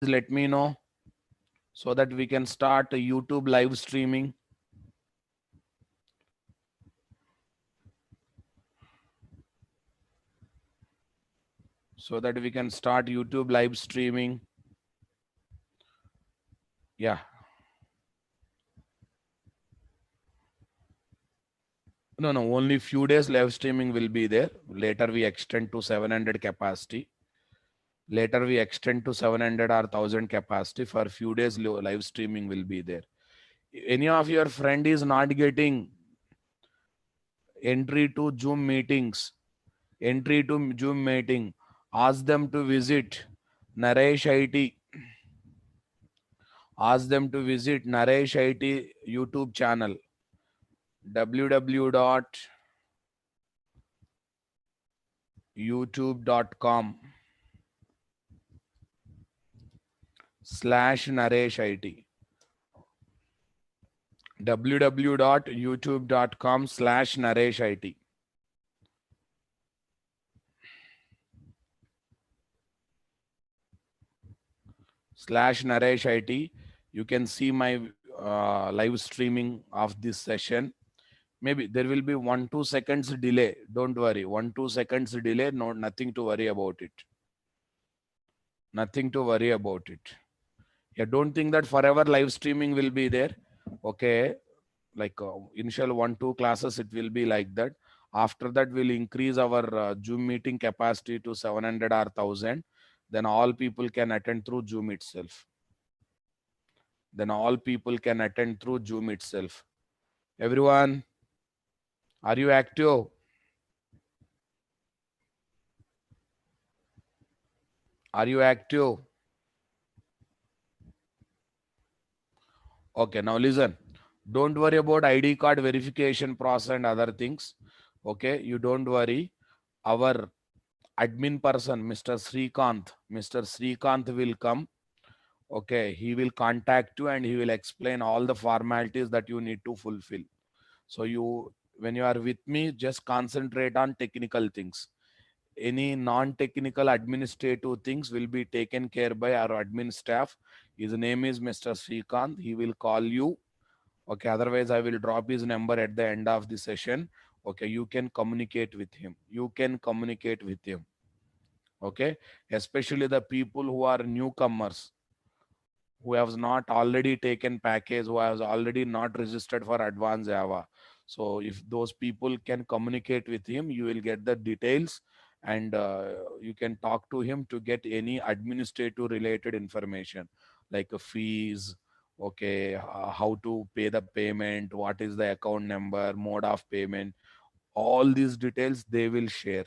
let me know so that we can start YouTube live streaming. So that we can start YouTube live streaming. Yeah. No, no, only few days live streaming will be there. Later we extend to 700 capacity. Later we extend to 700 or 1000 capacity. For few days live streaming will be there. Any of your friend is not getting entry to Zoom meetings, entry to Zoom meeting, ask them to visit Naresh IT. Ask them to visit Naresh IT YouTube channel www.youtube.com/Naresh IT. www.youtube.com/Naresh IT. /Naresh IT. You can see my live streaming of this session. Maybe there will be 1-2 seconds delay. Don't worry. 1-2 seconds delay. No, nothing to worry about it. Nothing to worry about it. Yeah, don't think that forever live streaming will be there. Okay, like initial 1-2 classes, it will be like that. After that, we'll increase our Zoom meeting capacity to 700 or 1000. Then all people can attend through Zoom itself. Then all people can attend through Zoom itself. Everyone, are you active? Are you active? Okay, now listen. Don't worry about ID card verification process and other things. Okay, you don't worry. Our admin person, Mr. Srikanth will come. Okay, he will contact you and he will explain all the formalities that you need to fulfill. So when you are with me, just concentrate on technical things. Any non-technical administrative things will be taken care by our admin staff. His name is Mr. Srikanth. He will call you. Okay, otherwise I will drop his number at the end of the session. Okay, you can communicate with him. You can communicate with him. Okay, especially the people who are newcomers, who has not already taken package, who has already not registered for advanced Java. So if those people can communicate with him, you will get the details, and you can talk to him to get any administrative related information like fees. Okay, how to pay the payment, what is the account number, mode of payment, all these details they will share.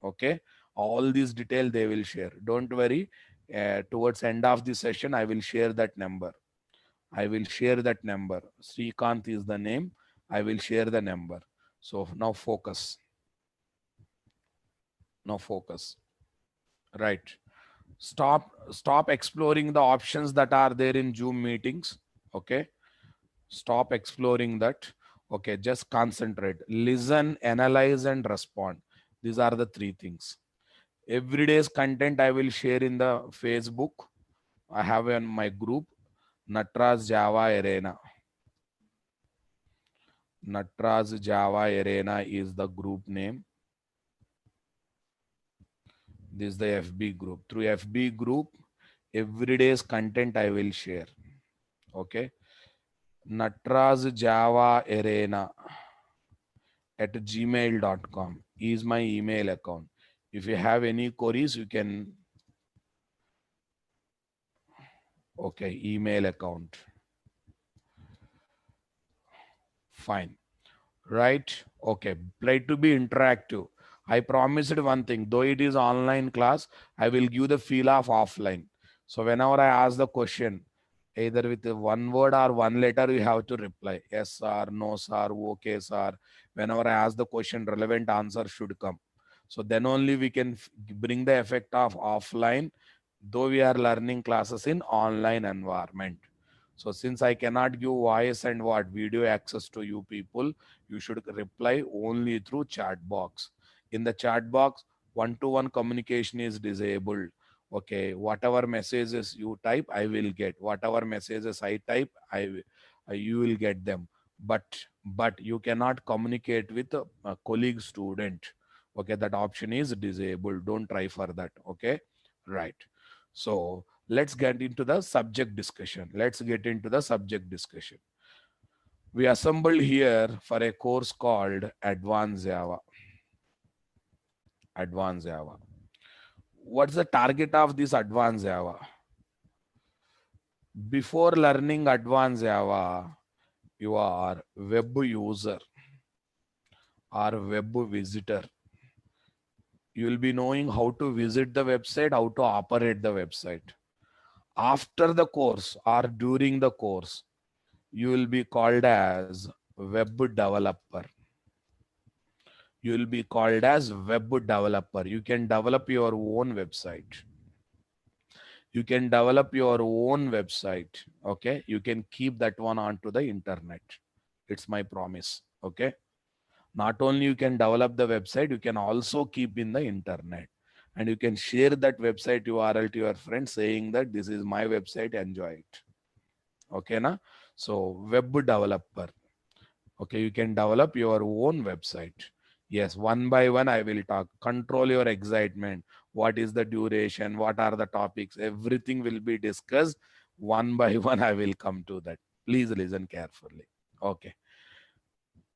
Okay, all these detail they will share. Don't worry. Towards end of the session, I will share that number. I will share that number. Srikanth is the name. I will share the number. So now focus. Now focus. Right. Stop exploring the options that are there in Zoom meetings. Okay, stop exploring that. Okay, just concentrate, listen, analyze and respond. These are the three things. Every day's content I will share in the Facebook. I have in my group, Natraz Java Arena. Natraz Java Arena is the group name. This is the FB group. Through FB group, every day's content I will share. Okay. Natraz Java Arena at gmail.com is my email account. If you have any queries, you can, okay, email account. Fine. Right? Okay. Try to be interactive. I promised one thing, though it is online class, I will give the feel of offline. So whenever I ask the question, either with one word or one letter, you have to reply. Yes, sir, no, sir, okay, sir. Whenever I ask the question, relevant answer should come. So then only we can bring the effect of offline, though we are learning classes in online environment. So since I cannot give voice and what video access to you people, you should reply only through chat box. In the chat box, one-to-one communication is disabled. Okay, whatever messages you type, I will get. Whatever messages I type, you will get them. But you cannot communicate with a colleague student. Okay, that option is disabled. Don't try for that. Okay, right. So let's get into the subject discussion. Let's get into the subject discussion. We assembled here for a course called Advanced Java. Advanced Java. What's the target of this Advanced Java? Before learning Advanced Java, you are web user or web visitor. You will be knowing how to visit the website, how to operate the website. After the course or during the course, you will be called as web developer. You will be called as web developer. You can develop your own website. You can develop your own website. Okay. You can keep that one onto the internet. It's my promise. Okay. Not only you can develop the website, you can also keep in the internet. And you can share that website URL to your friends saying that this is my website, enjoy it. Okay. Na? So web developer. Okay. You can develop your own website. Yes, one by one I will talk. Control your excitement. What is the duration? What are the topics? Everything will be discussed. One by one I will come to that. Please listen carefully. Okay.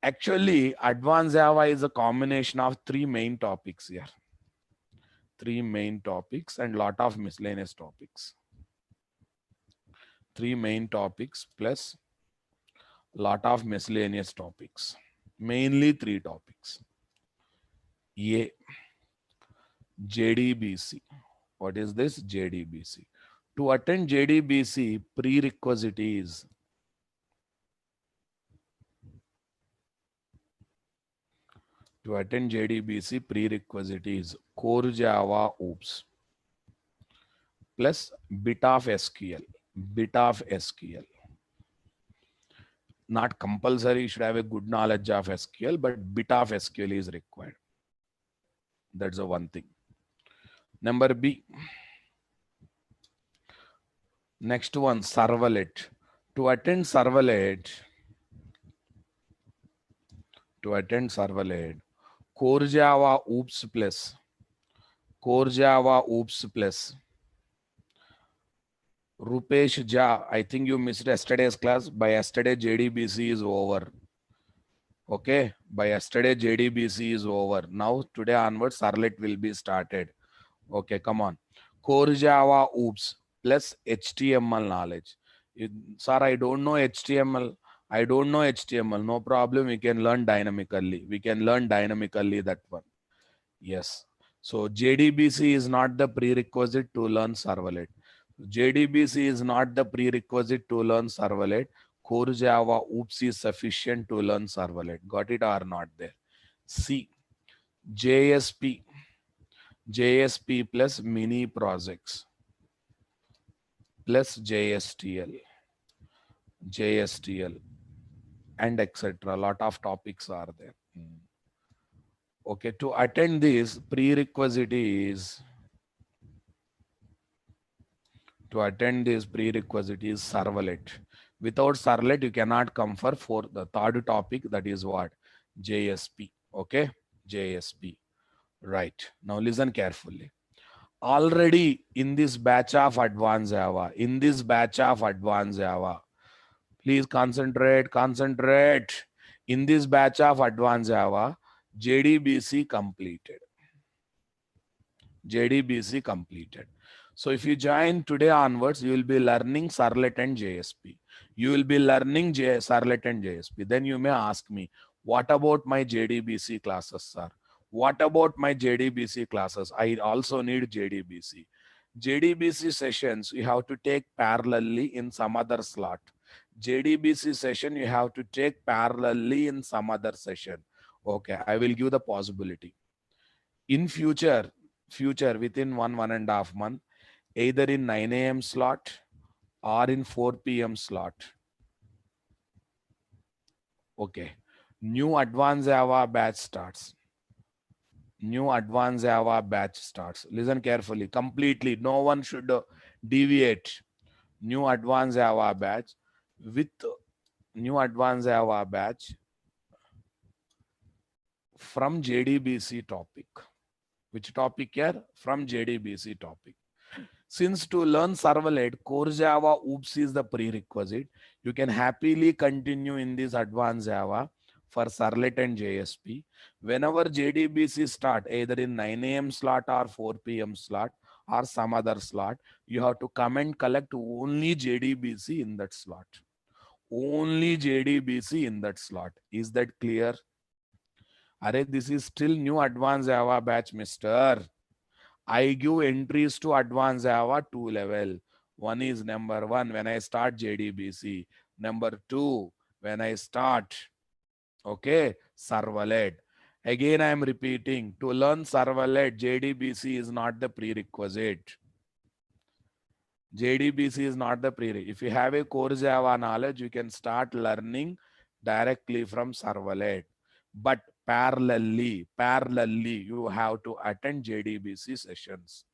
Actually, Advanced Java is a combination of three main topics here. Three main topics and lot of miscellaneous topics. Three main topics plus lot of miscellaneous topics. Mainly three topics. A, JDBC. What is this? JDBC. To attend JDBC, prerequisite is core Java OOPS plus bit of SQL. Bit of SQL. Not compulsory, you should have a good knowledge of SQL, but bit of SQL is required. That's the one thing. Number B. Next one, servlet. To attend servlet, core Java OOPS plus Rupesh Jha. I think you missed yesterday's class. By yesterday, JDBC is over. Okay. By yesterday, JDBC is over. Now, today onwards, servlet will be started. Okay, come on. Core Java OOPS plus HTML knowledge. Sir, I don't know HTML. I don't know HTML. No problem. We can learn dynamically. That one. Yes. So JDBC is not the prerequisite to learn servlet. JDBC is not the prerequisite to learn servlet. Core Java OOPS is sufficient to learn servlet. Got it or not there? C. JSP plus mini projects plus JSTL and etc. Lot of topics are there. Okay, to attend this, prerequisite is servlet. Without servlet, you cannot come for the third topic, that is what? JSP. Okay, JSP. Right. Now listen carefully. Already in this batch of Advanced Java, please concentrate. In this batch of Advanced Java, JDBC completed. So if you join today onwards, you will be learning servlet and JSP. Then you may ask me, what about my JDBC classes, sir? What about my JDBC classes? I also need JDBC. JDBC sessions you have to take parallelly in some other slot. JDBC session you have to take parallelly in some other session. Okay, I will give the possibility. In future within 1.5 month, either in 9 a.m. slot or in 4 p.m. slot. Okay. New Advanced Java batch starts. New advanced Java batch starts. Listen carefully, completely. No one should deviate. New advanced Java batch with new advanced Java batch from JDBC topic. Which topic here? From JDBC topic. Since to learn servlet, core Java OOPS is the prerequisite, you can happily continue in this advanced Java for Servlet and JSP. Whenever JDBC start, either in 9 a.m. slot or 4 p.m. slot or some other slot, you have to come and collect only JDBC in that slot. Only JDBC in that slot. Is that clear? Array, this is still new advanced Java batch, mister. I give entries to advanced Java 2 level. One is number one when I start JDBC. Number two, when I start, okay, servlet. Again, I am repeating, to learn servlet, JDBC is not the prerequisite. JDBC is not the prerequisite. If you have a core Java knowledge, you can start learning directly from servlet. But parallelly, you have to attend JDBC sessions.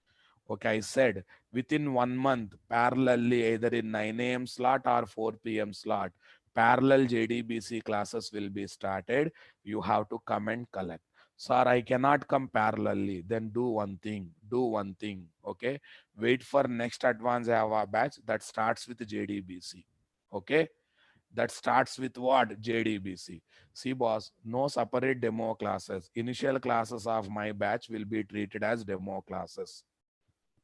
Okay, I said within 1 month, parallelly, either in 9 a.m. slot or 4 p.m. slot, parallel JDBC classes will be started. You have to come and collect. Sir, I cannot come parallelly. Then do one thing. Okay, wait for next advanced Java batch that starts with JDBC. Okay, that starts with what? JDBC. See, boss, no separate demo classes. Initial classes of my batch will be treated as demo classes.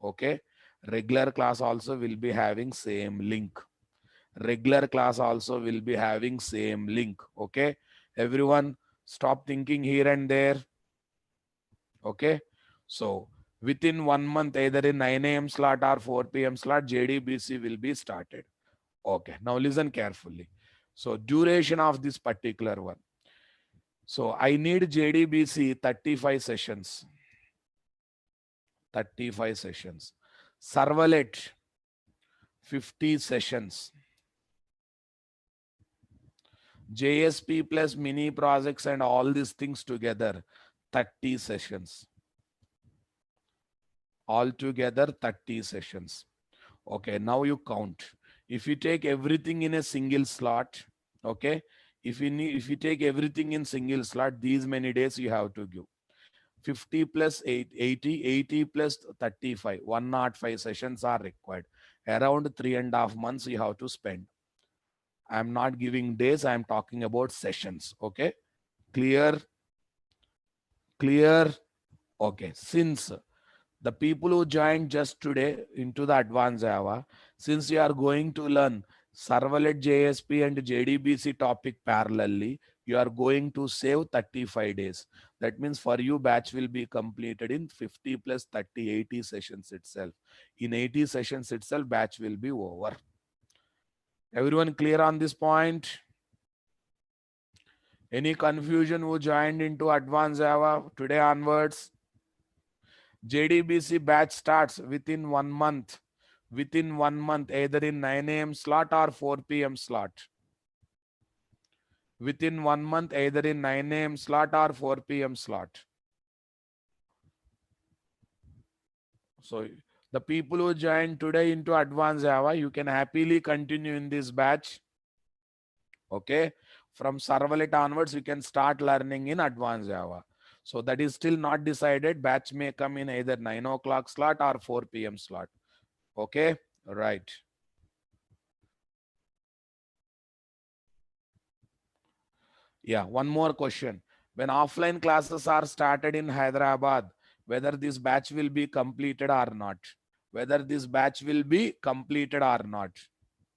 Okay, regular class also will be having same link. Regular class also will be having same link. Okay, everyone stop thinking here and there. Okay, so within 1 month, either in 9 a.m. slot or 4 p.m. slot, JDBC will be started. Okay, now listen carefully. So duration of this particular one. So I need JDBC 35 sessions. 35 sessions. Servlet 50 sessions. JSP plus mini projects and all these things together, 30 sessions. Altogether 30 sessions. Okay, now you count. If you take everything in a single slot, okay, if you take everything in single slot, these many days you have to give. 50 plus 80, 80 plus 35, 105 sessions are required. Around 3.5 months you have to spend. I'm not giving days, I'm talking about sessions. Okay, clear? Okay, since the people who joined just today into the advanced Java, since you are going to learn servlet JSP and JDBC topic parallelly, you are going to save 35 days. That means for you, batch will be completed in 50 plus 30, 80 sessions itself. In 80 sessions itself, batch will be over. Everyone clear on this point? Any confusion who joined into advanced Java today onwards? JDBC batch starts within 1 month. Within 1 month, either in 9 a.m. slot or 4 p.m. slot. Within 1 month, either in 9 a.m. slot or 4 p.m. slot. So the people who joined today into advanced Java, you can happily continue in this batch. Okay. From servlet onwards, you can start learning in advanced Java. So that is still not decided. Batch may come in either 9 o'clock slot or 4 p.m. slot. Okay, right. Yeah, one more question. When offline classes are started in Hyderabad, whether this batch will be completed or not? Whether this batch will be completed or not?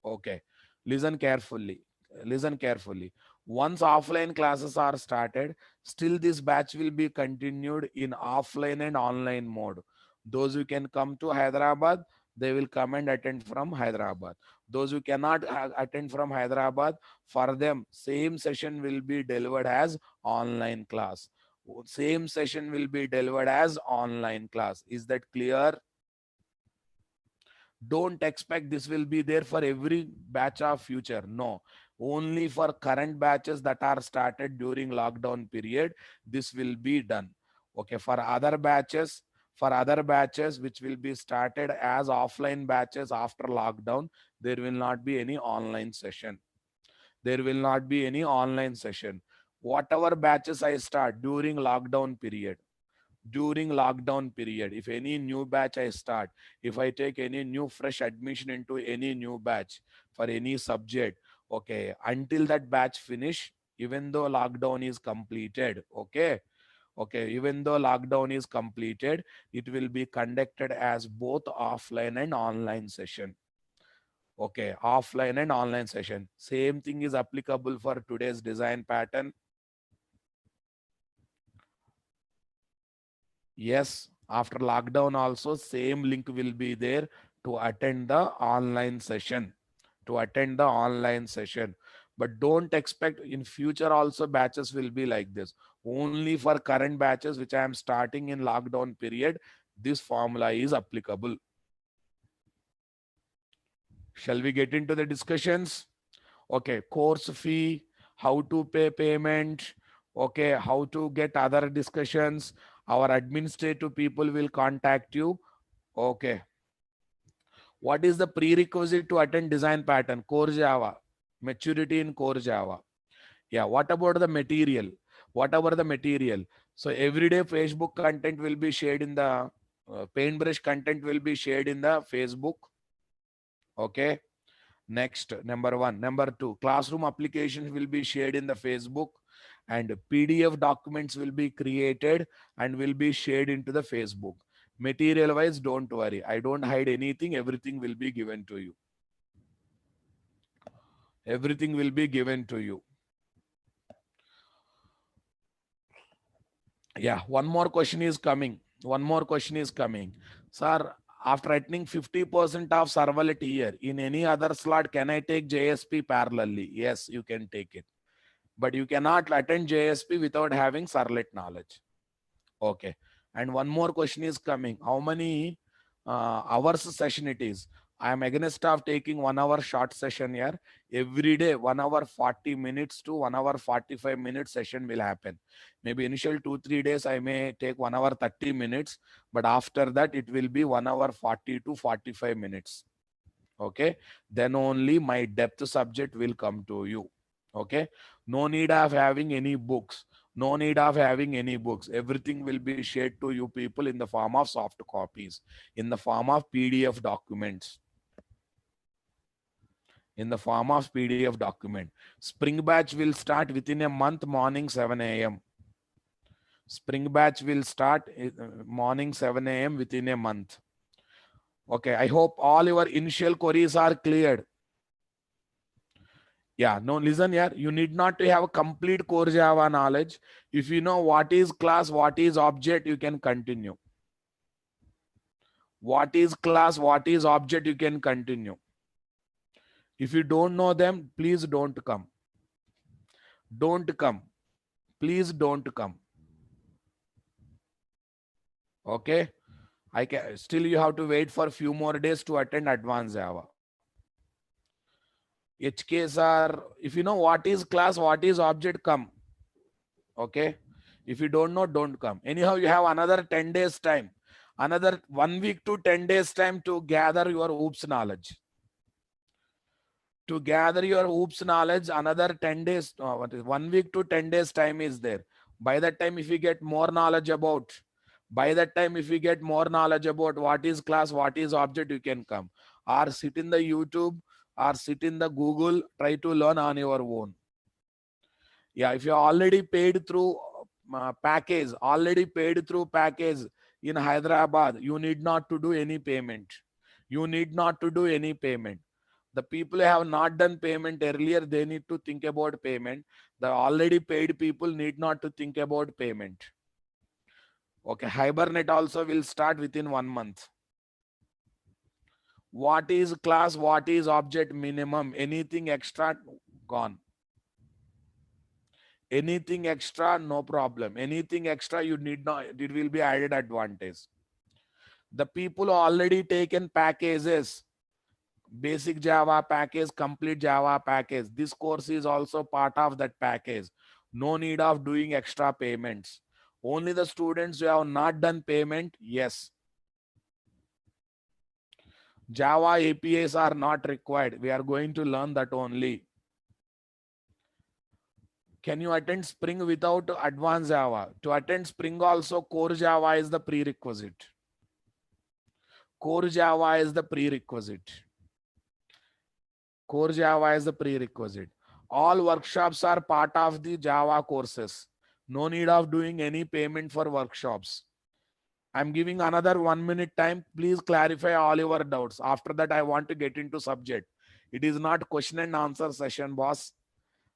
Okay, listen carefully. Listen carefully. Once offline classes are started, still this batch will be continued in offline and online mode. Those who can come to Hyderabad, they will come and attend from Hyderabad. Those who cannot attend from Hyderabad, for them, same session will be delivered as online class. Same session will be delivered as online class. Is that clear? Don't expect this will be there for every batch of future. No, only for current batches that are started during lockdown period, this will be done. Okay, for other batches which will be started as offline batches after lockdown, there will not be any online session. There will not be any online session. Whatever batches I start during lockdown period, if any new batch I start, if I take any new fresh admission into any new batch for any subject, okay, until that batch finish, even though lockdown is completed, okay, even though lockdown is completed, it will be conducted as both offline and online session. Okay, offline and online session. Same thing is applicable for today's design pattern. Yes, after lockdown also same link will be there to attend the online session. To attend the online session. But don't expect in future also batches will be like this. Only for current batches which I am starting in lockdown period, this formula is applicable. Shall we get into the discussions? Okay, course fee, how to pay payment, okay, how to get other discussions. Our administrative people will contact you. Okay. What is the prerequisite to attend design pattern? Core Java, maturity in core Java. Yeah, what about the material? Whatever the material. So everyday Facebook content will be shared in the paintbrush content will be shared in the Facebook. Okay. Next, number one. Number two, classroom applications will be shared in the Facebook, and PDF documents will be created and will be shared into the Facebook. Material wise, don't worry. I don't hide anything. Everything will be given to you. Everything will be given to you. Yeah, one more question is coming. One more question is coming. Sir, after attending 50% of servlet here, in any other slot, can I take JSP parallelly? Yes, you can take it. But you cannot attend JSP without having servlet knowledge. Okay. And one more question is coming. How many hours session it is? I am against of taking 1 hour short session here. Every day, 1 hour 40 minutes to 1 hour 45 minutes session will happen. Maybe initial 2-3 days, I may take 1 hour 30 minutes, but after that, it will be 1 hour 40 to 45 minutes. Okay. Then only my depth subject will come to you. Okay. No need of having any books. No need of having any books. Everything will be shared to you people in the form of soft copies, in the form of PDF documents, in the form of PDF document. Spring batch will start within a month, morning 7 a.m. Spring batch will start morning 7 a.m. within a month. Okay, I hope all your initial queries are cleared. Yeah, no, listen here. You need not to have a complete core Java knowledge. If you know what is class, what is object, you can continue. What is class, what is object, you can continue. If you don't know them, please don't come. Don't come. Please don't come. Okay. I can still you have to wait for a few more days to attend advanced Java. HKs are, if you know what is class, what is object, come. Okay. If you don't know, don't come. Anyhow, you have another 10 days time, another 1 week to 10 days time to gather your OOPS knowledge. To gather your OOPS knowledge, another 10 days, 1 week to 10 days time is there. By that time, if you get more knowledge about, by that time, if you get more knowledge about what is class, what is object, you can come. Or sit in the YouTube, or sit in the Google, try to learn on your own. Yeah, if you already paid through already paid through package in Hyderabad, you need not to do any payment. You need not to do any payment. The people who have not done payment earlier, they need to think about payment. The already paid people need not to think about payment. Okay, Hibernate also will start within 1 month. What is class, what is object, minimum, anything extra, gone. Anything extra, no problem. Anything extra, you need not, it will be added advantage. The people already taken packages, basic Java package, complete Java package. This course is also part of that package. No need of doing extra payments. Only the students who have not done payment, yes. Java APIs are not required. We are going to learn that only. Can you attend Spring without advanced Java? To attend Spring also, core Java is the prerequisite. Core Java is the prerequisite. Core Java is the prerequisite. All workshops are part of the Java courses. No need of doing any payment for workshops. I'm giving another 1 minute time. Please clarify all your doubts. After that, I want to get into subject. It is not question and answer session, boss.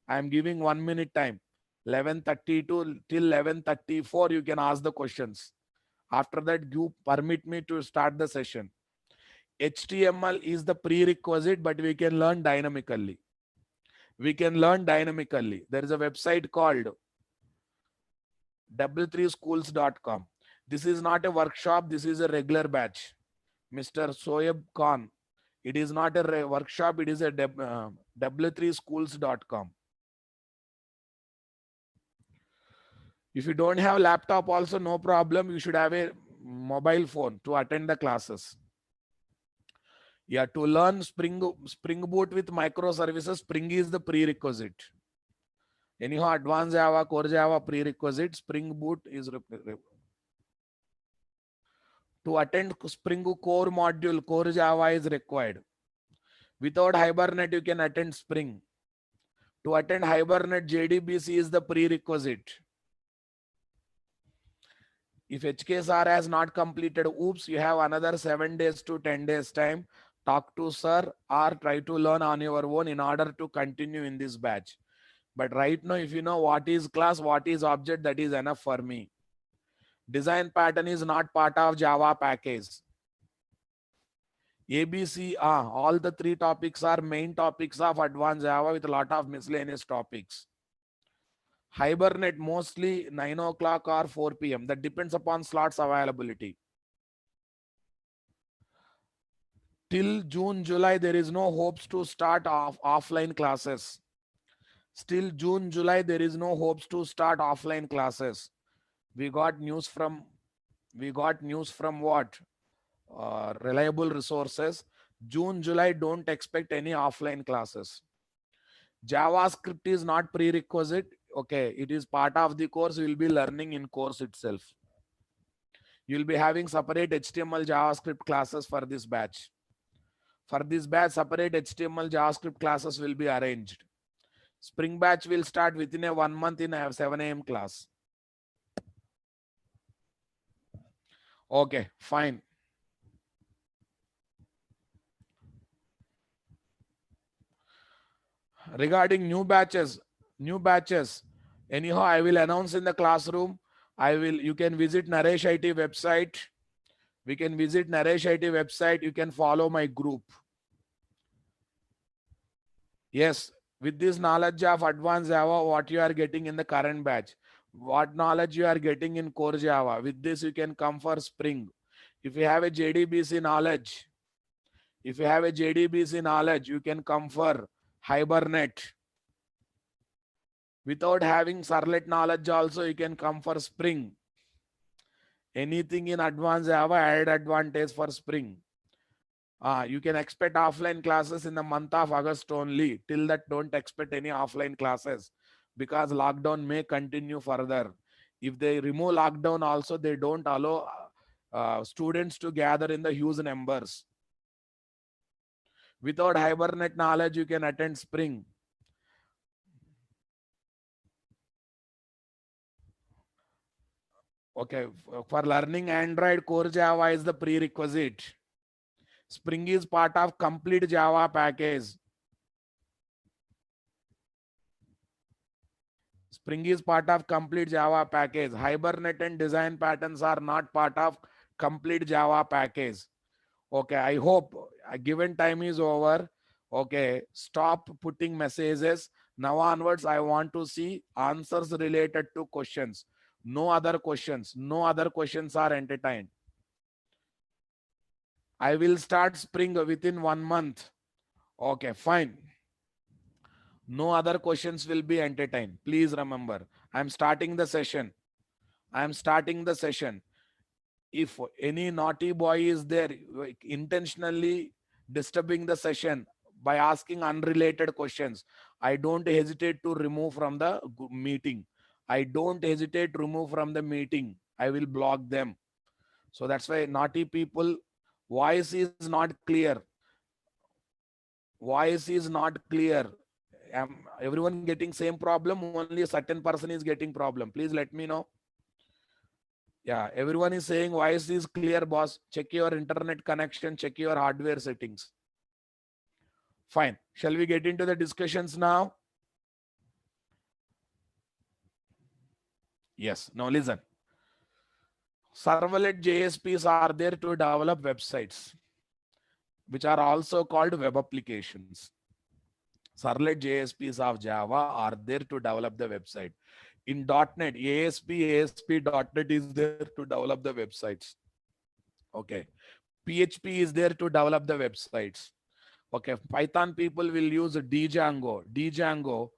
I'm giving 1 minute time. 11:32 till 11:34, you can ask the questions. After that, you permit me to start the session. HTML is the prerequisite, but we can learn dynamically. We can learn dynamically. There is a website called w3schools.com. This is not a workshop. This is a regular batch. Mr. Soeb Khan. It is not a workshop. It is a w3schools.com. If you don't have laptop also, no problem. You should have a mobile phone to attend the classes. Yeah, to learn Spring Boot with microservices, Spring is the prerequisite. Anyhow, advanced Java, core Java prerequisite, Spring Boot is to attend Spring core module, core Java is required. Without Hibernate, you can attend Spring. To attend Hibernate, JDBC is the prerequisite. If HKSR has not completed, oops, you have another 7 days to 10 days time. Talk to sir or try to learn on your own in order to continue in this batch. But right now, if you know what is class, what is object, that is enough for me. Design pattern is not part of Java package. ABC, all the 3 topics are main topics of advanced Java with a lot of miscellaneous topics. Hibernate mostly 9 o'clock or 4 p.m. That depends upon slots availability. Till June, July, there is no hopes to start offline classes. Still June, July, there is no hopes to start offline classes. We got news from what? Reliable resources. June, July, don't expect any offline classes. JavaScript is not prerequisite. Okay, it is part of the course. You will be learning in course itself. You will be having separate HTML JavaScript classes for this batch. For this batch, separate HTML JavaScript classes will be arranged. Spring batch will start within a 1 month in a 7 a.m. class. Okay, fine. Regarding new batches, anyhow, I will announce in the classroom. You can visit Naresh IT website. We can visit Naresh IT website. You can follow my group. Yes, with this knowledge of advanced Java, what you are getting in the current batch, what knowledge you are getting in core Java, with this you can come for Spring. If you have a JDBC knowledge, you can come for Hibernate. Without having Servlet knowledge also, you can come for Spring. Anything in advanced Java, added advantage for Spring. You can expect offline classes in the month of August only. Till that, don't expect any offline classes because lockdown may continue further. If they remove lockdown also, they don't allow students to gather in the huge numbers. Without Hibernate knowledge, you can attend Spring. Okay, for learning Android, core Java is the prerequisite. Spring is part of complete Java package. Spring is part of complete Java package. Hibernate and design patterns are not part of complete Java package. Okay, I hope given time is over. Okay, stop putting messages. Now onwards, I want to see answers related to questions. No other questions. No other questions are entertained. I will start Spring within 1 month. Okay, fine. No other questions will be entertained. Please remember, I'm starting the session. I am starting the session. If any naughty boy is there intentionally disturbing the session by asking unrelated questions, I don't hesitate to remove from the meeting. I don't hesitate to remove from the meeting. I will block them. So that's why naughty people, voice is not clear. Voice is not clear. Am everyone getting same problem? Only a certain person is getting problem. Please let me know. Yeah, everyone is saying voice is clear, boss. Check your internet connection, check your hardware settings. Fine. Shall we get into the discussions now? Yes. Now listen. Servlet JSPs are there to develop websites, which are also called web applications. Servlet JSPs of Java are there to develop the website. In .NET, ASP.NET is there to develop the websites. Okay. PHP is there to develop the websites. Okay, Python people will use Django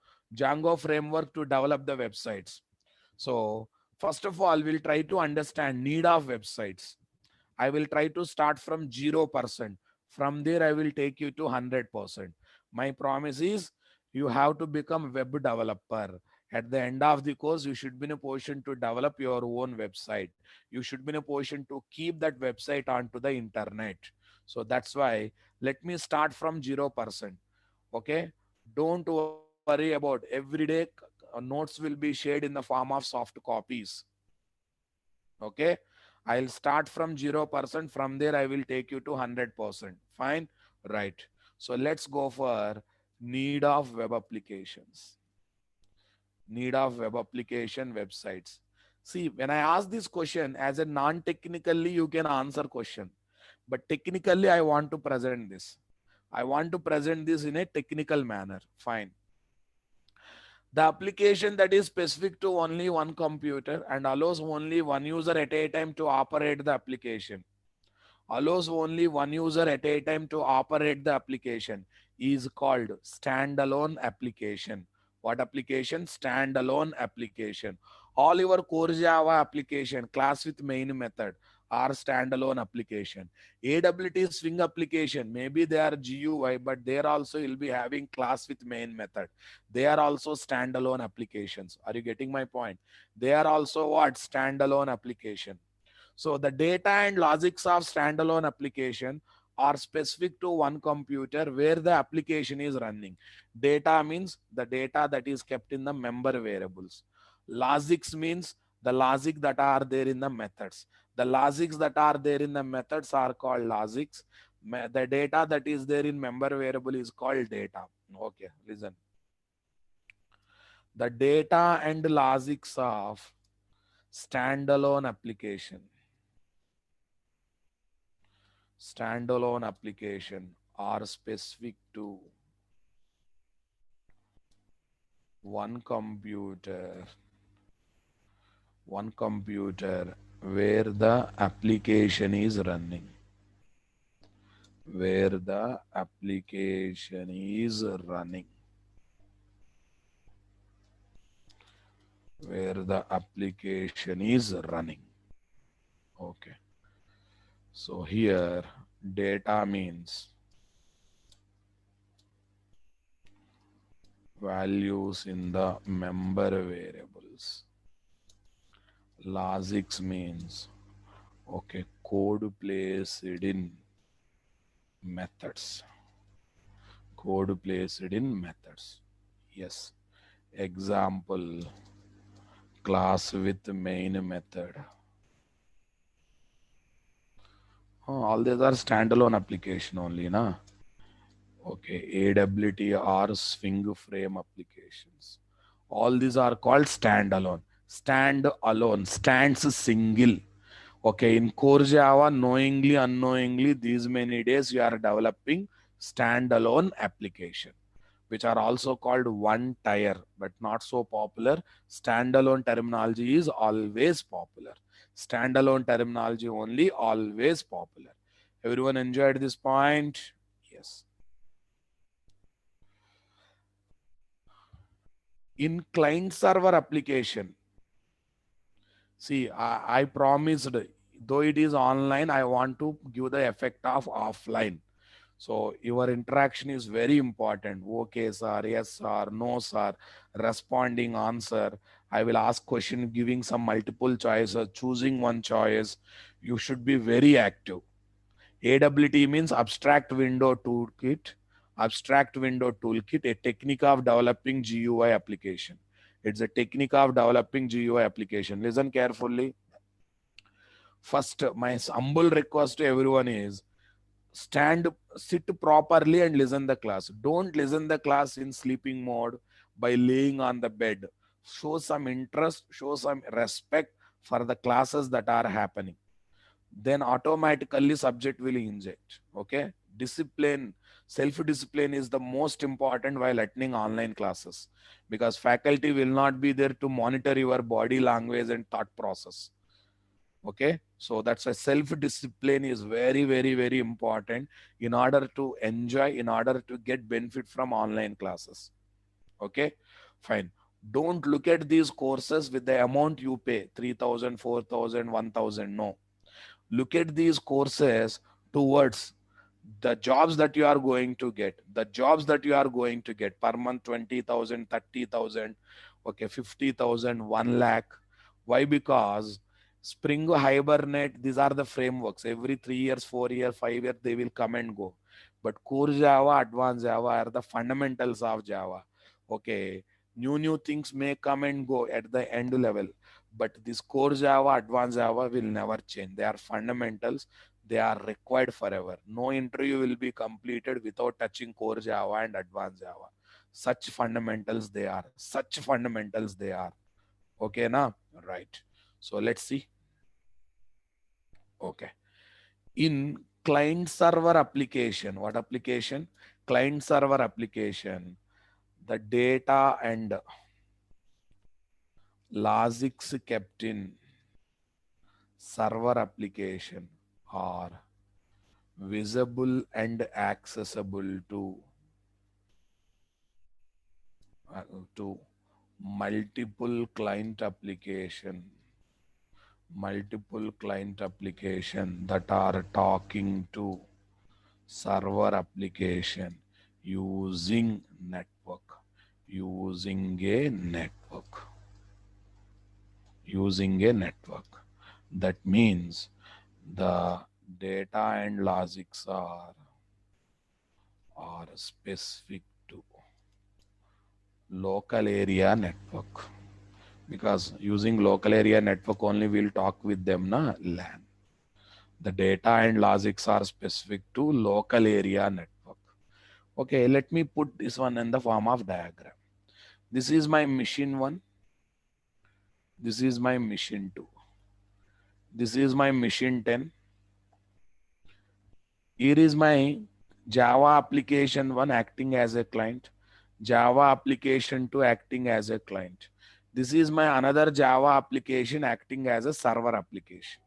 framework to develop the websites. So first of all, we'll try to understand need of websites. I will try to start from 0%. From there, I will take you to 100%. My promise is you have to become web developer. At the end of the course, you should be in a position to develop your own website. You should be in a position to keep that website onto the internet. So that's why let me start from 0%. Okay. Don't worry about every day notes will be shared in the form of soft copies. Okay. I'll start from 0%. From there, I will take you to 100%. Fine. Right. So let's go for need of web applications. Need of web application websites. See, when I ask this question as a non-technically, you can answer question. But technically, I want to present this. I want to present this in a technical manner. Fine. The application that is specific to only one computer and allows only one user at a time to operate the application. Allows only one user at a time to operate the application is called standalone application. What application? Standalone application. All your core Java application, class with main method, are standalone application. AWT Swing application, maybe they are GUI, but there also will be having class with main method. They are also standalone applications. Are you getting my point? They are also what? Standalone application. So the data and logics of standalone application are specific to one computer where the application is running. Data means the data that is kept in the member variables. Logics means the logic that are there in the methods. The logics that are there in the methods are called logics. The data that is there in member variable is called data. Okay, listen. The data and logics of standalone application are specific to one computer where the application is running. Where the application is running. Where the application is running. Okay. So here data means values in the member variables. Logics means okay, code placed in methods. Code placed in methods. Yes. Example, class with main method. Oh, all these are standalone application only, na? Okay, AWT or Swing frame applications. All these are called standalone. Stand alone, stands single. Okay, in core Java, knowingly, unknowingly, these many days you are developing standalone application, which are also called one tier, but not so popular. Standalone terminology is always popular. Standalone terminology only, always popular. Everyone enjoyed this point? Yes. In client server application, See, I promised, though it is online, I want to give the effect of offline. So your interaction is very important. Okay, sir, yes, sir, no, sir, responding answer. I will ask question, giving some multiple choices, choosing one choice. You should be very active. AWT means Abstract Window Toolkit. Abstract Window Toolkit, a technique of developing GUI application. It's a technique of developing GUI application. Listen carefully. First, my humble request to everyone is stand, sit properly and listen the class. Don't listen the class in sleeping mode by laying on the bed. Show some interest, show some respect for the classes that are happening. Then automatically subject will inject. Okay, discipline, self discipline is the most important while attending online classes, because faculty will not be there to monitor your body language and thought process. Okay, so that's a self discipline is very, very, very important in order to enjoy, in order to get benefit from online classes. Okay, fine. Don't look at these courses with the amount you pay, 3,000, 4,000, 1,000. No, look at these courses towards the jobs that you are going to get, the jobs that you are going to get per month, 20,000, 30,000, okay, 50,000, 1 lakh. Why? Because Spring, Hibernate, these are the frameworks. Every 3 years, 4 years, 5 years, they will come and go. But core Java, advanced Java are the fundamentals of Java. Okay, new things may come and go at the end level, but this core Java, advanced Java will never change. They are fundamentals. They are required forever. No interview will be completed without touching core Java and advanced Java. Such fundamentals they are. Such fundamentals they are. Okay, now? Right. So let's see. Okay. In client server application, what application? Client server application. The data and logics kept in server application are visible and accessible uh, to multiple client application, that are talking to server application using network, using a network, using a network. That means the data and logics are specific to local area network, because using local area network only we'll talk with them na LAN. The data and logics are specific to local area network. Okay, let me put this one in the form of diagram. This is my machine 1. This is my machine 2. This is my machine 10. Here is my Java application 1 acting as a client, Java application 2 acting as a client. This is my another Java application acting as a server application.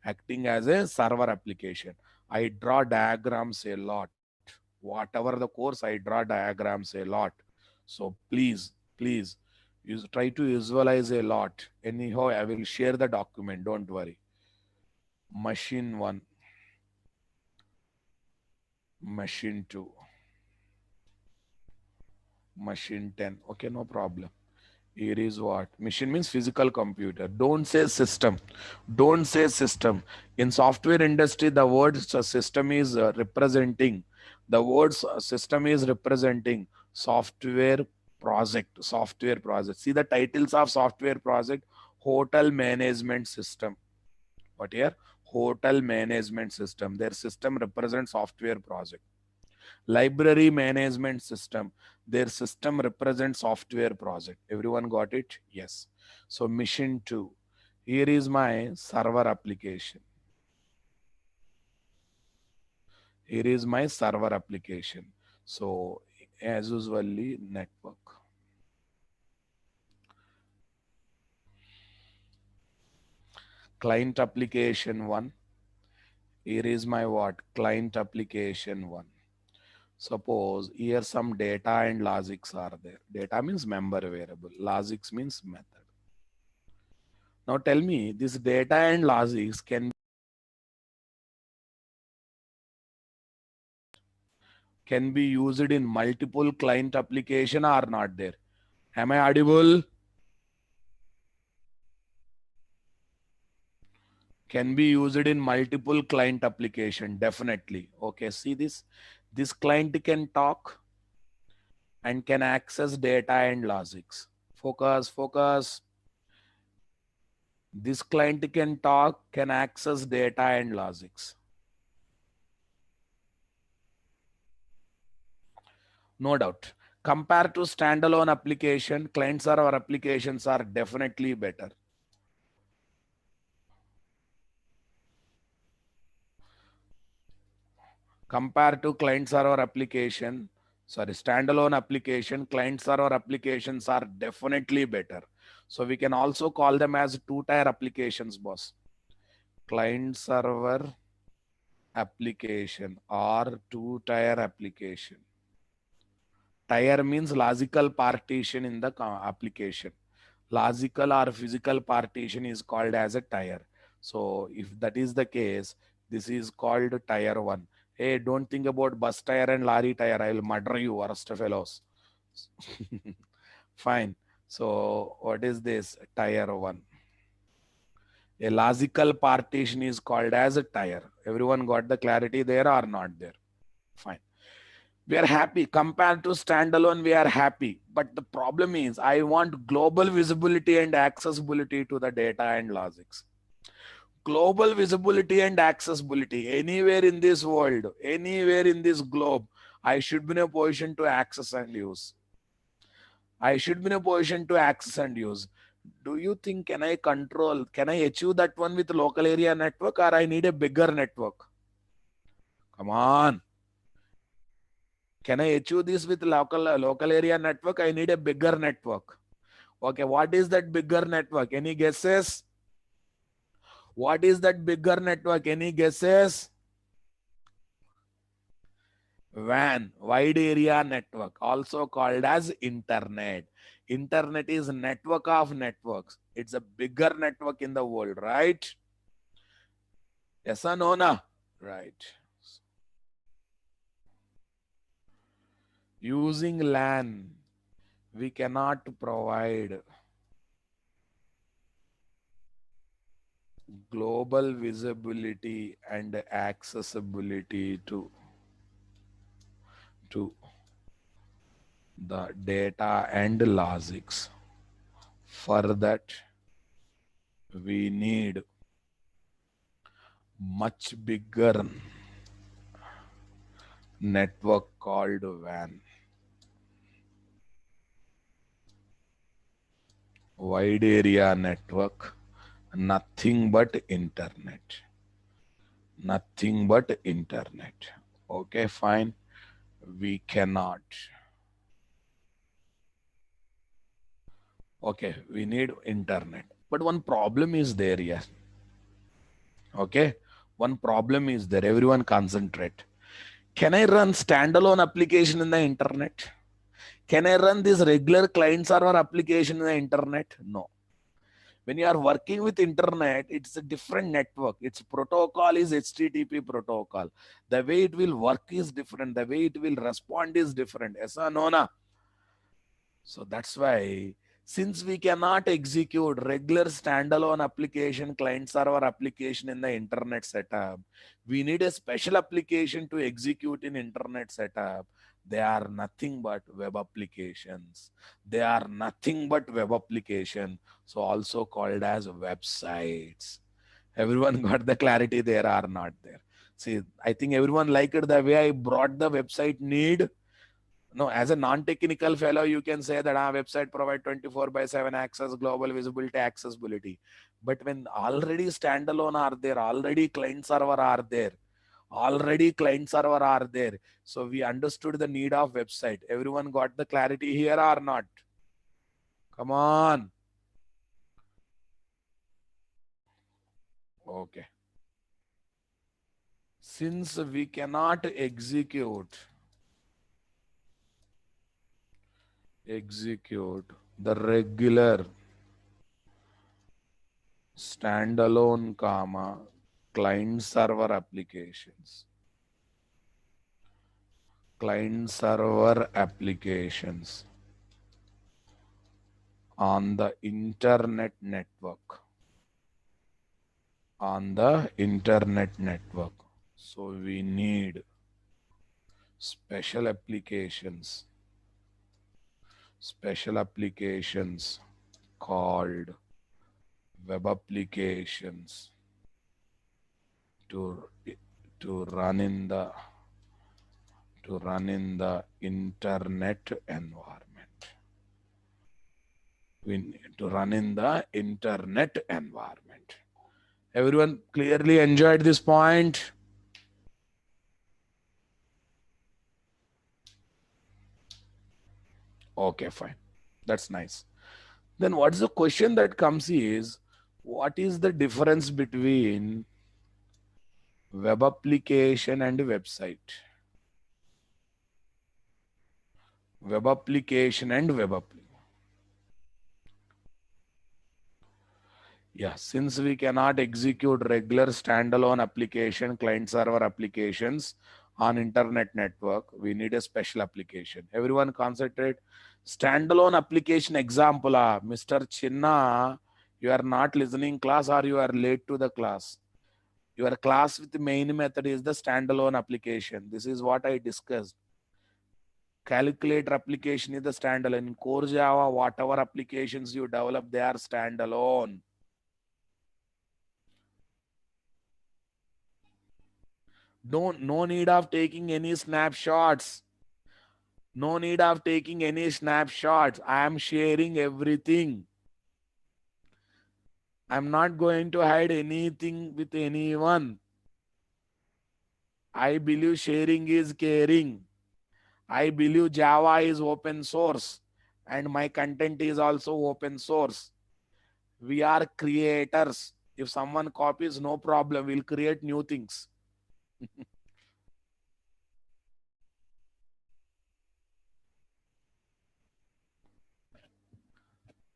Acting as a server application. I draw diagrams a lot. Whatever the course, I draw diagrams a lot. So please, try to visualize a lot. Anyhow, I will share the document. Don't worry. Machine 1, machine 2, machine 10. Okay, no problem. Here is what machine means: physical computer. Don't say system. Don't say system. In software industry, the word system is representing. The word system is representing software project. Software project. See the titles of software project: hotel management system. What here? Hotel management system. Their system represents software project. Library management system, their system represents software project. Everyone got it? Yes. So mission 2, here is my server application. Here is my server application. So as usually network. Client application 1. Here is my what? Client application 1. Suppose here some data and logics are there. Data means member variable. Logics means method. Now tell me, this data and logics can be used in multiple client application or not there? Am I audible? Can be used in multiple client application, definitely. Okay, see this. This client can talk and can access data and logics. Focus, focus. This client can talk, can access data and logics. No doubt. Compared to standalone application, client server applications are definitely better. Compared to client server application, sorry, standalone application, client server applications are definitely better. So we can also call them as two-tier applications, boss. Client server application or two-tier application. Tier means logical partition in the application. Logical or physical partition is called as a tier. So if that is the case, this is called tier 1. Hey, don't think about bus tire and lorry tire. I will murder you, worst fellows. Fine. So what is this? Tier 1. A logical partition is called as a tier. Everyone got the clarity there or not there? Fine. We are happy. Compared to standalone, we are happy. But the problem is I want global visibility and accessibility to the data and logics. Global visibility and accessibility. Anywhere in this world, anywhere in this globe, I should be in a position to access and use. I should be in a position to access and use. Do you think can I achieve that one with local area network, or I need a bigger network? Come on. Can I achieve this with local area network? I need a bigger network. Okay, what is that bigger network? Any guesses? What is that bigger network? Any guesses? WAN, wide area network, also called as internet. Internet is network of networks. It's a bigger network in the world, right? Yes or no? Na? Right. Using LAN, we cannot provide global visibility and accessibility to the data and logics. For that, we need much bigger network called WAN. Wide area network, nothing but internet. Nothing but internet. Okay, fine. We cannot. Okay, we need internet. But one problem is there, yes. Okay, one problem is there. Everyone concentrate. Can I run standalone application in the internet? Can I run this regular client server application in the internet? No. When you are working with internet, it's a different network. Its protocol is HTTP protocol. The way it will work is different. The way it will respond is different. Yes or no? Na? So that's why, since we cannot execute regular standalone application, client server application in the internet setup, we need a special application to execute in internet setup. They are nothing but web applications. They are nothing but web application. So also called as websites. Everyone got the clarity there or not there? See, I think everyone liked the way I brought the website need. No, as a non-technical fellow, you can say that our website provide 24/7 access, global visibility, accessibility. But when already standalone are there, already client server are there, already client server are there. So we understood the need of website. Everyone got the clarity here or not? Come on. Okay. Since we cannot execute the regular standalone, comma, client server applications. Client server applications on the internet network. On the internet network. So we need special applications. Special applications called web applications to run in the internet environment. We need to run in the internet environment. Everyone clearly enjoyed this point? Okay, fine. That's nice. Then what's the question that comes is, what is the difference between web application and website? Web application and web application. Yeah, since we cannot execute regular standalone application, client server applications on internet network, we need a special application. Everyone concentrate. Standalone application example, Mr. Chinna, you are not listening class or you are late to the class. Your class with the main method is the standalone application. This is what I discussed. Calculator application is the standalone. In core Java, whatever applications you develop, they are standalone. No need of taking any snapshots. No need of taking any snapshots. I am sharing everything. I'm not going to hide anything with anyone. I believe sharing is caring. I believe Java is open source and my content is also open source. We are creators. If someone copies, no problem. We'll create new things.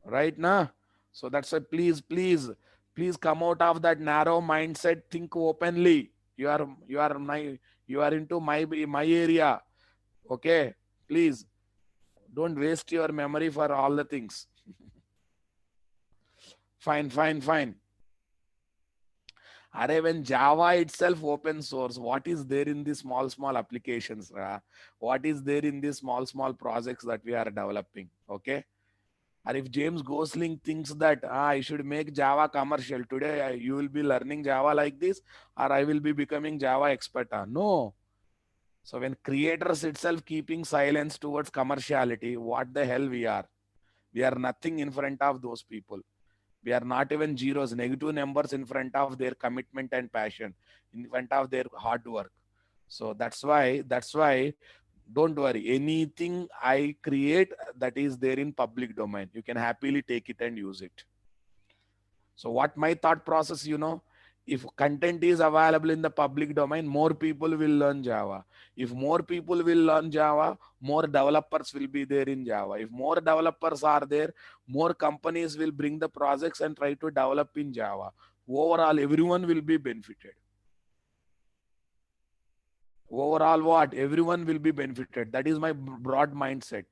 Right now? So that's why please come out of that narrow mindset. Think openly. You are into my area. Okay? Please don't waste your memory for all the things. Fine. Are when Java itself open source, what is there in the small applications? What is there in the small projects that we are developing? Okay. Or if James Gosling thinks that I should make Java commercial today, you will be learning Java like this, or I will be becoming Java expert. No. So when creators itself keeping silence towards commerciality, what the hell we are? We are nothing in front of those people. We are not even zeros, negative numbers in front of their commitment and passion, in front of their hard work. So that's why don't worry. Anything I create that is there in public domain, you can happily take it and use it. So what my thought process, if content is available in the public domain, more people will learn Java. If more people will learn Java, more developers will be there in Java. If more developers are there, more companies will bring the projects and try to develop in Java. Overall, everyone will be benefited. Overall, what? Everyone will be benefited. That is my broad mindset.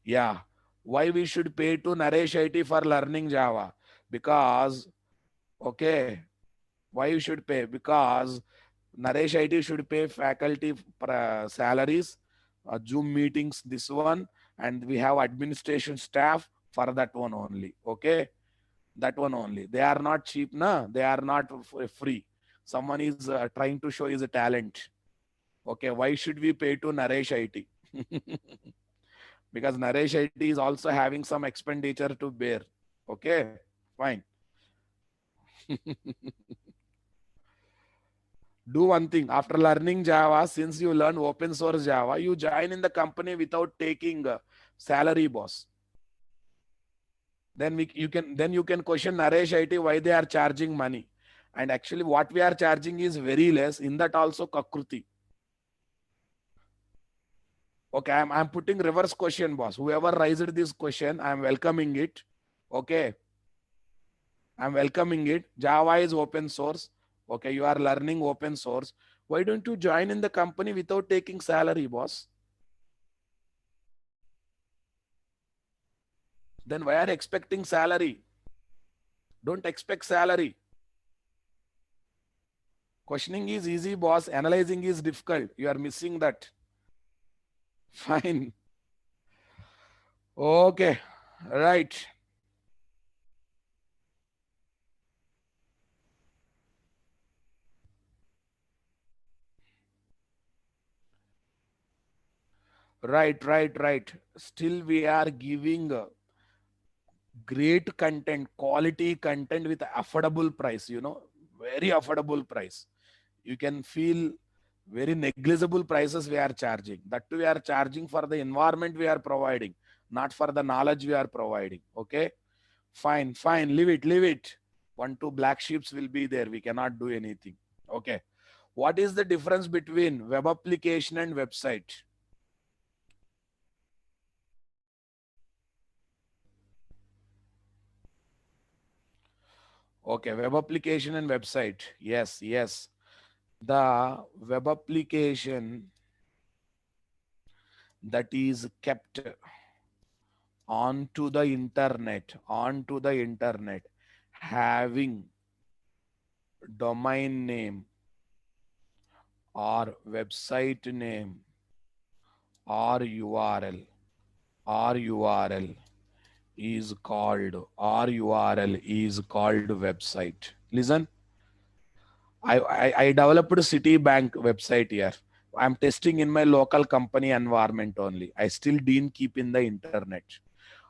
Yeah. Why we should pay to Naresh IT for learning Java? Because, okay, why you should pay? Because Naresh IT should pay faculty salaries, Zoom meetings, this one, and we have administration staff for that one only. Okay, that one only. They are not cheap, na? They are not free. Someone is trying to show his a talent. Okay, why should we pay to Naresh IT? Because Naresh IT is also having some expenditure to bear. Okay, fine. Do one thing. After learning Java, since you learn open source Java, you join in the company without taking salary, boss. Then you can question Naresh IT why they are charging money. And actually what we are charging is very less. In that also Kakruti. Okay, I'm putting reverse question, boss. Whoever raised this question, I'm welcoming it. Okay, I'm welcoming it. Java is open source. Okay, you are learning open source. Why don't you join in the company without taking salary, boss? Then why are expecting salary? Don't expect salary. Questioning is easy, boss. Analyzing is difficult. You are missing that. Fine. Okay. Right. Right. Still, we are giving great content, quality content with affordable price, very affordable price. You can feel very negligible prices we are charging. That too we are charging for the environment we are providing, not for the knowledge we are providing. Okay, fine, leave it. One, two black sheeps will be there. We cannot do anything. Okay. What is the difference between web application and website? Okay, web application and website. Yes. The web application that is kept onto the internet, having domain name or website name or URL is called website. Listen, I developed a Citibank website here. I'm testing in my local company environment only. I still didn't keep in the internet.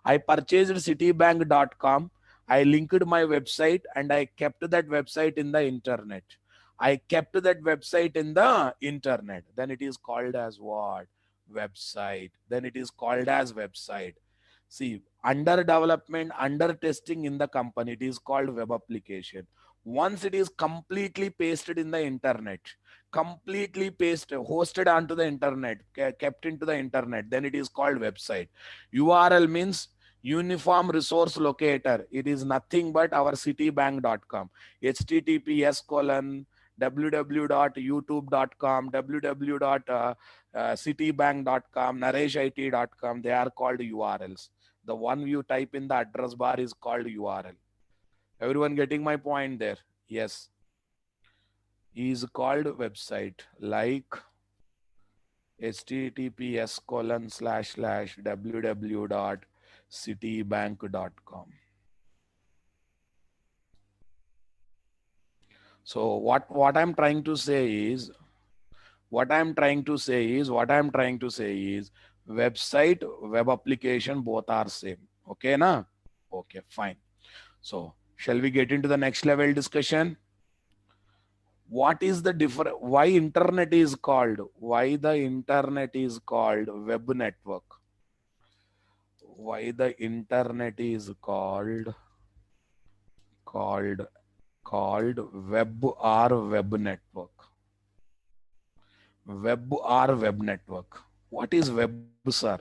I purchased citibank.com. I linked my website and I kept that website in the internet. I kept that website in the internet. Then it is called as what? Website. Then it is called as website. See, under development, under testing in the company, it is called web application. Once it is completely pasted in the internet, completely pasted, hosted onto the internet, kept into the internet, then it is called website. URL means uniform resource locator. It is nothing but our citibank.com. https colon www.youtube.com, www.citibank.com, nareshit.com. They are called URLs. The one you type in the address bar is called URL. Everyone getting my point there? Yes. Is called website, like https colon slash slash www.citibank.com. So what I'm trying to say is website, web application, both are same. Okay, na? Okay, fine. So shall we get into the next level discussion? What is the difference? Why the internet is called web network? Why the internet is called called web or web network? Web or web network? What is web, sir?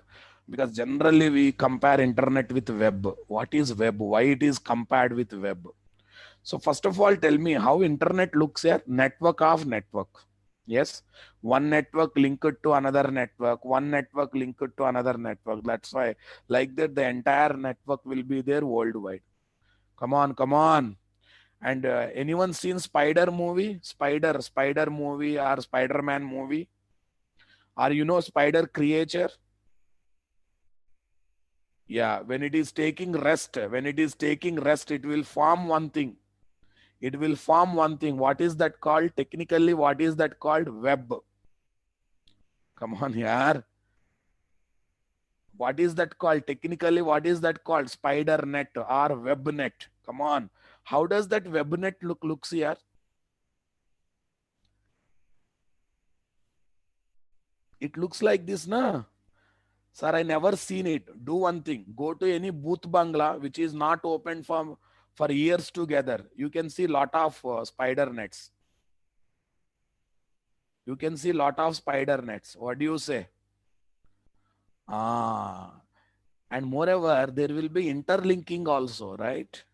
Because generally we compare internet with web. What is web? Why it is compared with web? So first of all, tell me how internet looks here. Network of network. Yes. One network linked to another network. One network linked to another network. That's why like that the entire network will be there worldwide. Come on. And anyone seen Spider movie? Spider movie or Spider-Man movie? Or spider creature? Yeah, when it is taking rest, it will form one thing. What is that called? Technically, what is that called? Web. Come on, yaar. What is that called? Technically, what is that called? Spider net or web net. Come on. How does that web net looks here? It looks like this, na? Sir, I never seen it. Do one thing. Go to any booth bangla which is not open for years together. You can see lot of spider nets. You can see lot of spider nets. What do you say? Ah, And moreover, there will be interlinking also, right?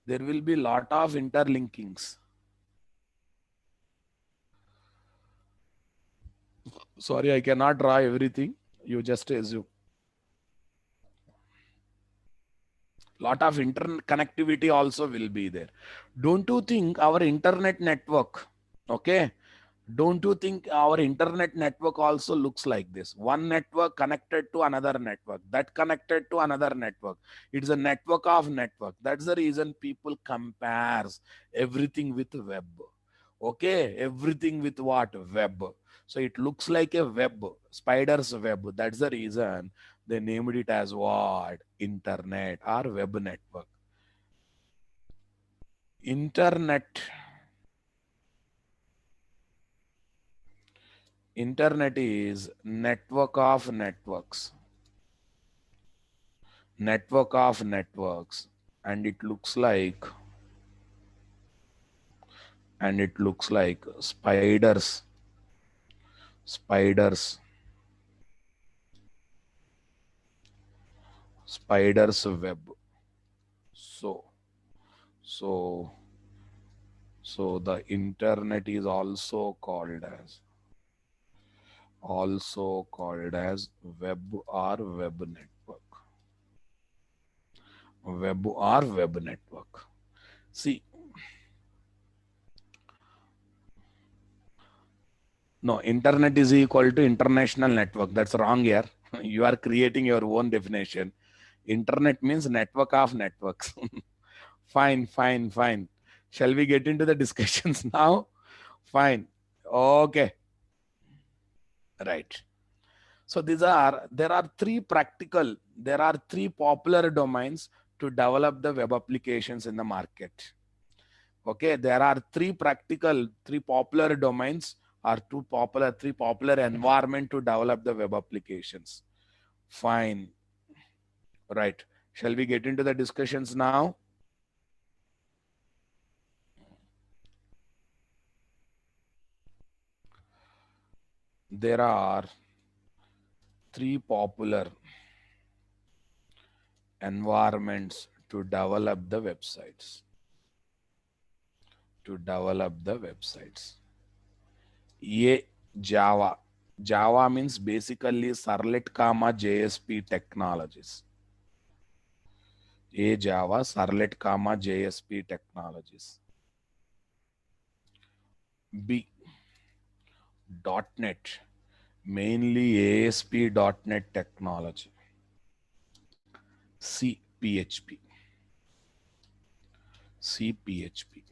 There will be lot of interlinkings. Sorry, I cannot draw everything. You just assume. Lot of interconnectivity also will be there. Don't you think our internet network, okay? Don't you think our internet network also looks like this? One network connected to another network, that connected to another network. It's a network of network. That's the reason people compares everything with web. Okay, everything with what? Web. So it looks like a web, spider's web. That's the reason they named it as what? Internet or web network. Internet. Internet is network of networks. Network of networks. And it looks like spiders. Spiders. Spiders web. So so so the internet is also called as web or web network. Web or web network. See, no, internet is equal to international network. That's wrong here. You are creating your own definition. Internet means network of networks. Fine, fine, fine. Shall we get into the discussions now? Fine. Okay. Right. So there are three popular domains to develop the web applications in the market. Okay, there are three popular domains or three popular environment to develop the web applications. Fine. Right. Shall we get into the discussions now? There are three popular environments to develop the websites. To develop the websites. A, Java. Java means basically Servlet, JSP technologies. A, Java, Servlet, JSP technologies. B, .NET, mainly ASP.NET technology. C, PHP. C, PHP.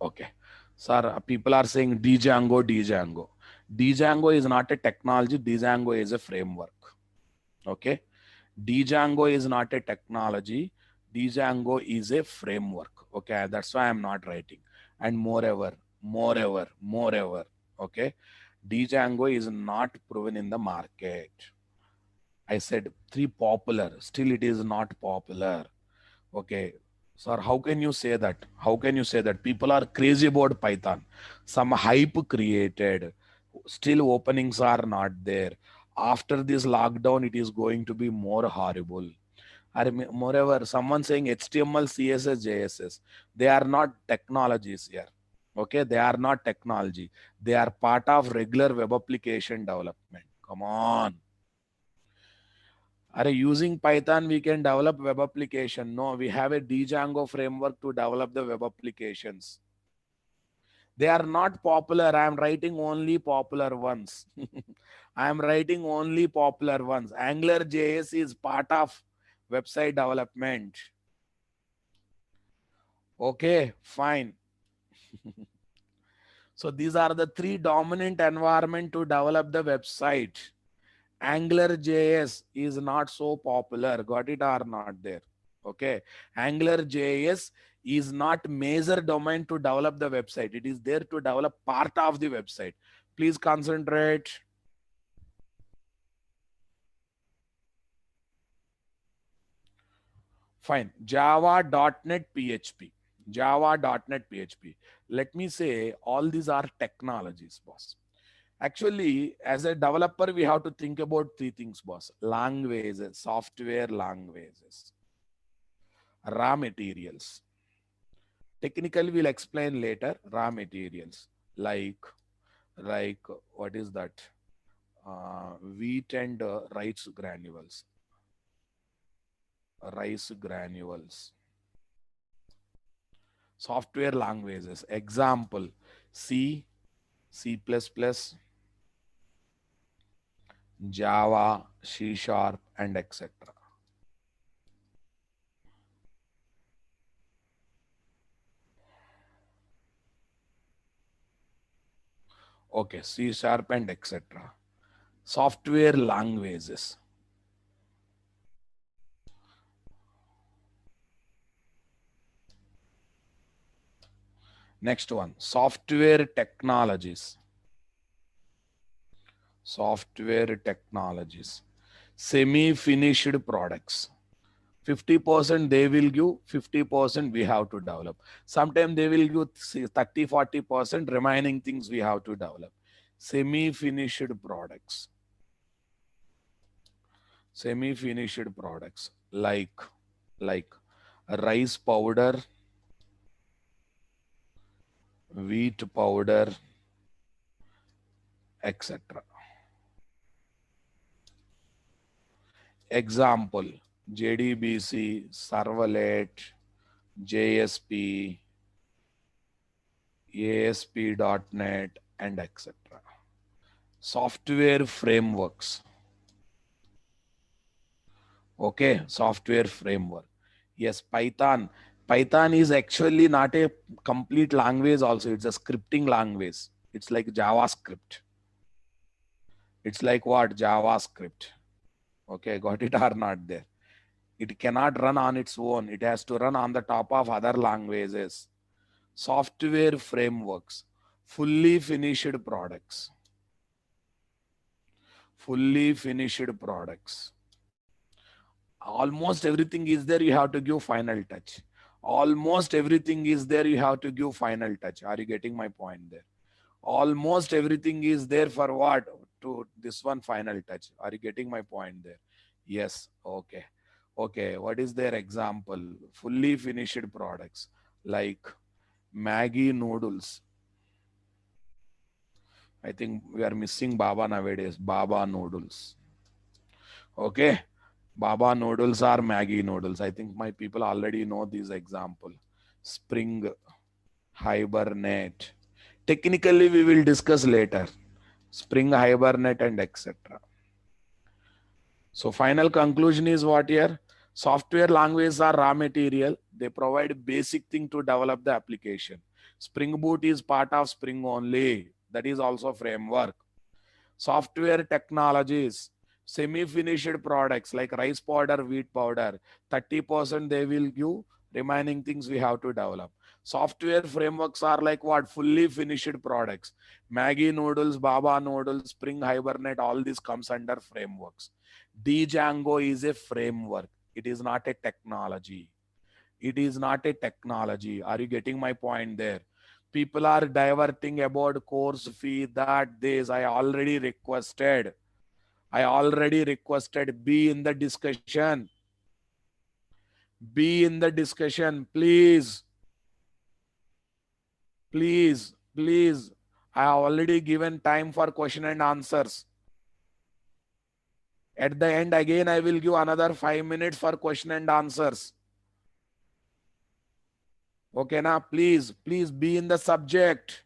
Okay. Sir, people are saying Django, Django. Django is not a technology. Django is a framework. Okay. Django is not a technology. Django is a framework. Okay. That's why I'm not writing. And moreover, okay. Django is not proven in the market. I said three popular. Still, it is not popular. Okay. Sir, how can you say that? How can you say that? People are crazy about Python. Some hype created. Still, openings are not there. After this lockdown, it is going to be more horrible. Moreover, someone saying HTML, CSS, JSS, they are not technologies here. Okay, they are not technology. They are part of regular web application development. Come on. Are using Python, we can develop web application. No, we have a Django framework to develop the web applications. They are not popular. I am writing only popular ones. I am writing only popular ones. Angular JS is part of website development. Okay, fine. So these are the three dominant environment to develop the website. Angular JS is not so popular. Got it or not there? Okay. Angular JS is not major domain to develop the website. It is there to develop part of the website. Please concentrate. Fine. Java.NET PHP. Java.NET PHP. Let me say all these are technologies, boss. Actually, as a developer, we have to think about three things, boss. Languages, software languages, raw materials. Technically, we'll explain later. Raw materials like like what is that? Wheat and rice granules. Rice granules. Software languages. Example: C, C++, Java, C Sharp, and etc. Okay, C Sharp and etc. Software languages. Next one, software technologies. Software technologies. Semi-finished products. 50% they will give, 50% we have to develop. Sometimes they will give 30-40%, remaining things we have to develop. Semi-finished products. Semi-finished products like rice powder, wheat powder, etc. Example: JDBC, Servlet, JSP, ASP.NET, and etc. Software frameworks. Okay, software framework. Yes, Python. Python is actually not a complete language also. It's a scripting language. It's like JavaScript. It's like what? JavaScript. Okay, got it or not there? It cannot run on its own. It has to run on the top of other languages. Software frameworks. Fully finished products. Fully finished products. Almost everything is there, you have to give final touch. Almost everything is there, you have to give final touch. Are you getting my point there? Almost everything is there for what? To this one final touch. Are you getting my point there? Yes. Okay. Okay. What is their example? Fully finished products like Maggie noodles. I think we are missing Baba nowadays. Baba noodles. Okay. Baba noodles are Maggie noodles. I think my people already know this example. Spring, Hibernate. Technically, we will discuss later. Spring, Hibernate, and etc. So final conclusion is what here? Software languages are raw material. They provide basic thing to develop the application. Spring Boot is part of Spring only. That is also framework. Software technologies, semi-finished products like rice powder, wheat powder, 30% they will give, remaining things we have to develop. Software frameworks are like what? Fully finished products. Maggie noodles, Baba noodles, Spring Hibernate, all this comes under frameworks. Django is a framework. It is not a technology. It is not a technology. Are you getting my point there? People are diverting about course fee, that this. I already requested. Be in the discussion. Be in the discussion, please. Please, please. I have already given time for question and answers. At the end, again, I will give another 5 minutes for question and answers. Okay, now please be in the subject.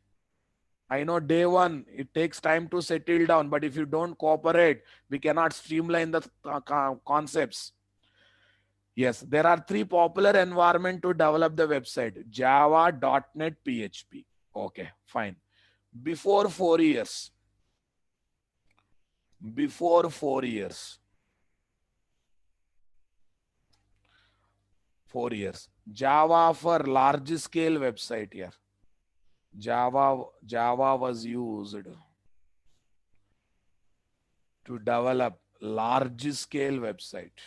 I know day one, it takes time to settle down, but if you don't cooperate, we cannot streamline the concepts. Yes, there are three popular environments to develop the website: Java, .NET, PHP. Okay, fine. Before 4 years, before 4 years, 4 years, Java for large scale website here. Java was used to develop large scale website,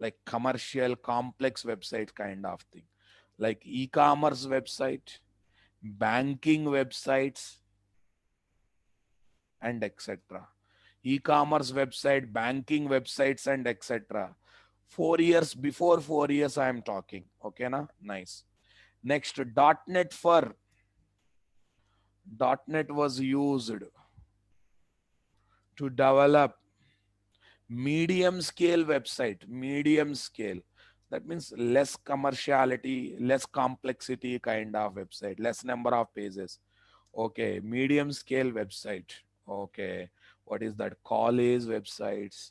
like commercial complex website kind of thing, like e-commerce website, banking websites, and etc. E-commerce website, banking websites, and etc. 4 years, before 4 years I am talking. Okay, na? Nice. Next, .NET for .NET was used to develop medium scale website. Medium scale, that means less commerciality, less complexity kind of website, less number of pages. Okay, medium scale website. Okay, what is that? College websites.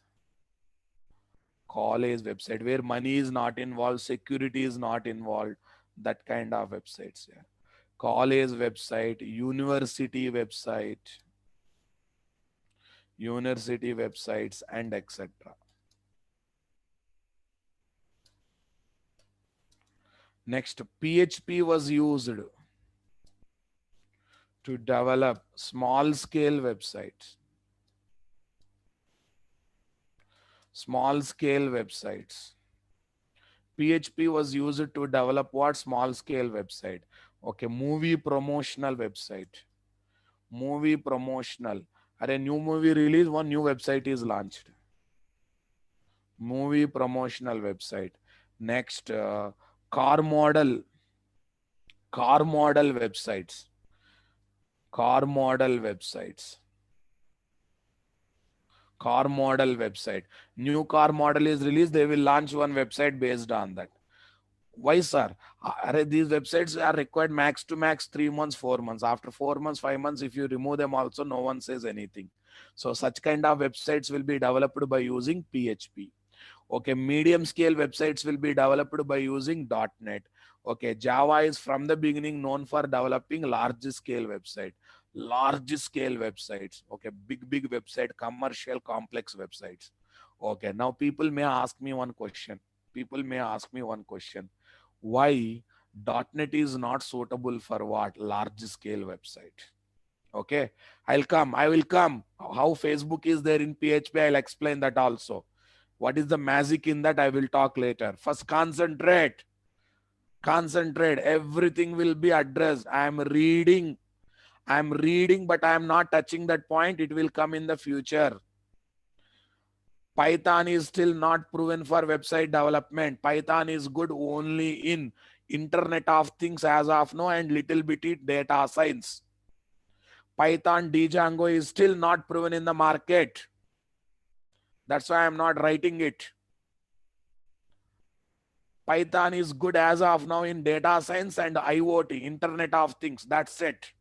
College website where money is not involved, security is not involved, that kind of websites. Yeah. College website, university websites, and etc. Next, PHP was used to develop small scale websites. Small scale websites. PHP was used to develop what? Small scale website. Okay, movie promotional website. Movie promotional. Are a new movie release, one new website is launched. Movie promotional website. Next, car model websites. Car model websites. Car model website. New car model is released, they will launch one website based on that. Why, sir? These websites are required max to max 3 months, 4 months. After 4 months, 5 months, if you remove them also, no one says anything. So such kind of websites will be developed by using PHP. Okay, medium scale websites will be developed by using .NET. Okay, Java is from the beginning known for developing large scale website. Large scale websites. Okay, big website, commercial complex websites. Okay, now people may ask me one question. People may ask me one question. Why .NET is not suitable for what? Large scale website. Okay, I will come. How Facebook is there in PHP, I'll explain that also. What is the magic in that, I will talk later. First, concentrate. Concentrate. Everything will be addressed. I'm reading, but I am not touching that point. It will come in the future. Python is still not proven for website development. Python is good only in Internet of Things as of now and little bitty data science. Python Django is still not proven in the market. That's why I'm not writing it. Python is good as of now in data science and IoT, Internet of Things. That's it.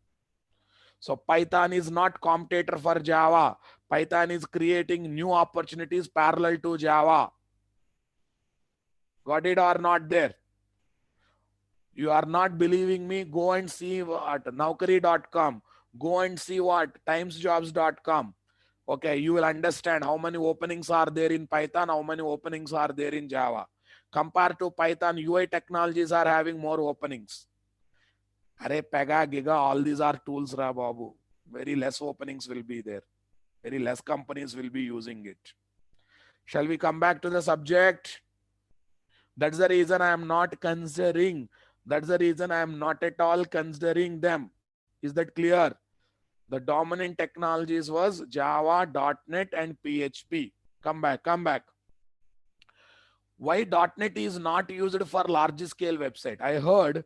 So Python is not competitor for Java. Python is creating new opportunities parallel to Java. Got it or not there? You are not believing me? Go and see what Naukari.com. Go and see what timesjobs.com. Okay, you will understand how many openings are there in Python, how many openings are there in Java. Compared to Python, UI technologies are having more openings. Arey, Pega, Giga, all these are tools, Ra Babu. Very less openings will be there. Very less companies will be using it. Shall we come back to the subject? That's the reason I am not considering. That's the reason I am not at all considering them. Is that clear? The dominant technologies was Java, .NET, and PHP. Come back, come back. Why .NET is not used for large scale website? I heard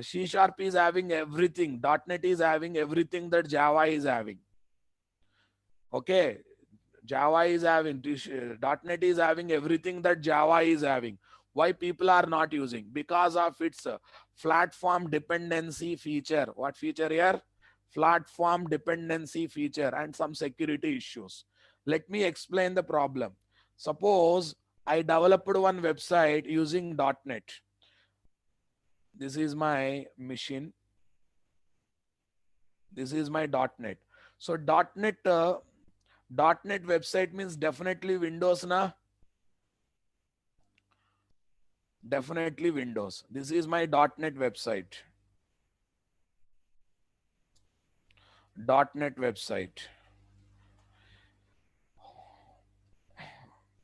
C# is having everything. .NET is having everything that Java is having. Okay, Java is having, .NET is having everything that Java is having. Why people are not using? Because of its platform dependency feature. What feature here? Platform dependency feature and some security issues. Let me explain the problem. Suppose I developed one website using .NET. This is my machine. This is my .NET. So .NET website means definitely Windows, na? Definitely Windows. This is my .NET website. .NET website.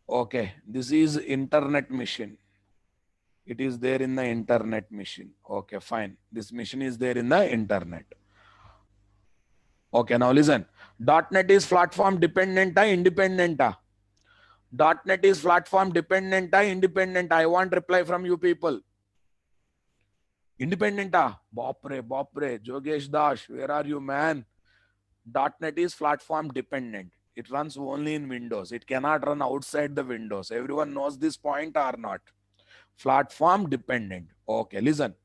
Okay, this is internet machine. It is there in the internet machine. Okay, fine. This machine is there in the internet. Okay, now listen. .NET is platform dependent or independent? .NET is platform dependent or independent? I want reply from you people. Independent? Bopre, Jogesh Dash, where are you, man? .NET is platform dependent. It runs only in Windows. It cannot run outside the Windows. Everyone knows this point or not? Platform dependent. Okay, listen.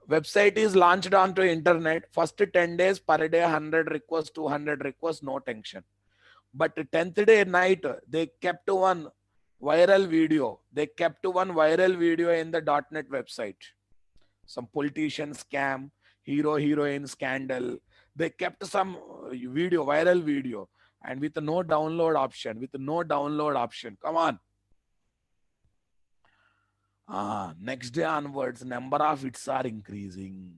Website is launched onto internet. First 10 days per day, 100 requests, 200 requests, no tension. But 10th day night, they kept one viral video. They kept one viral video in the .NET website. Some politician scam, heroine scandal. They kept some video, viral video, and with no download option. Come on. Next day onwards, number of hits are increasing.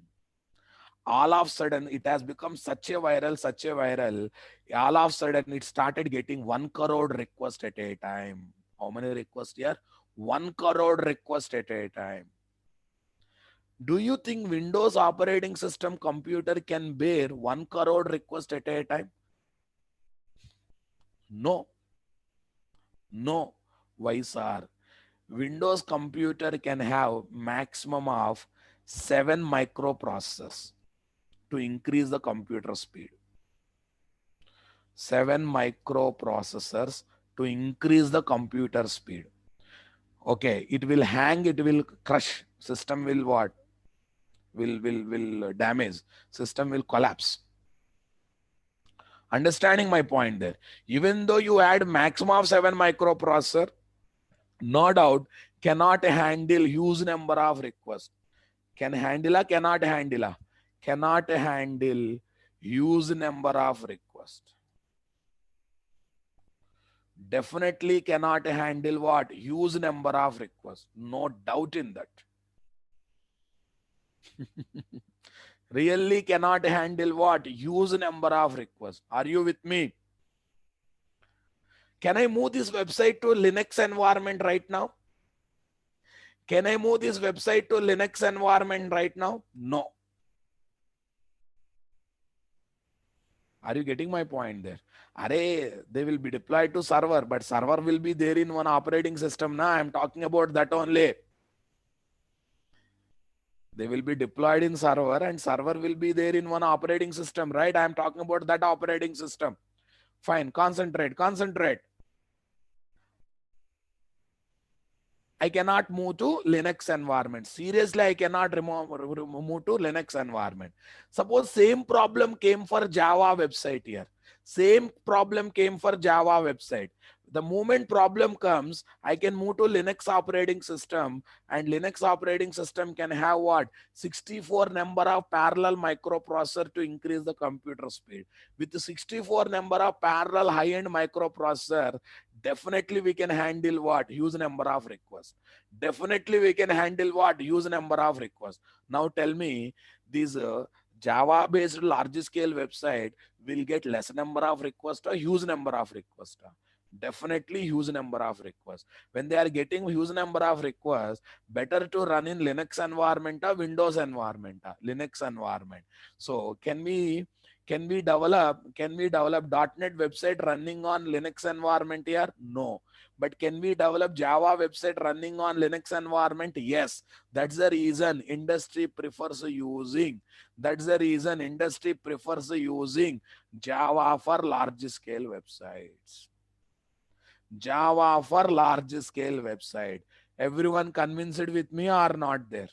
All of a sudden, it has become such a viral. All of a sudden, it started getting 1 crore requests at a time. How many requests here? 1 crore requests at a time. Do you think Windows operating system computer can bear 1 crore request at a time? No. Why, sir? Windows computer can have maximum of 7 microprocessors to increase the computer speed. 7 microprocessors to increase the computer speed. Okay, it will hang, it will crush. System will what? Will damage. System will collapse. Understanding my point there. Even though you add maximum of 7 microprocessor, no doubt cannot handle huge number of requests. Can handle or cannot handle? Cannot handle huge number of requests. Definitely cannot handle what? Huge number of requests. No doubt in that. Really cannot handle what? Huge number of requests. Are you with me? Can I move this website to Linux environment right now? Can I move this website to Linux environment right now? No. Are you getting my point there? Array, they will be deployed to server, but server will be there in one operating system. Now I'm talking about that only. They will be deployed in server and server will be there in one operating system, right? I'm talking about that operating system. Fine, concentrate. I cannot move to Linux environment. Seriously, I cannot move to Linux environment. Suppose same problem came for Java website here. Same problem came for Java website. The moment problem comes, I can move to Linux operating system, and Linux operating system can have what? 64 number of parallel microprocessor to increase the computer speed. With the 64 number of parallel high-end microprocessor, definitely we can handle what? Huge number of requests. Definitely we can handle what? Huge number of requests. Now tell me, these Java based large scale website will get less number of requests or huge number of requests? Definitely huge number of requests. When they are getting huge number of requests, better to run in Linux environment or Windows environment? Linux environment. So can we develop .NET website running on Linux environment here? No. But can we develop Java website running on Linux environment? Yes. That's the reason industry prefers using. Java for large scale websites. Java for large scale website. Everyone convinced with me or not there?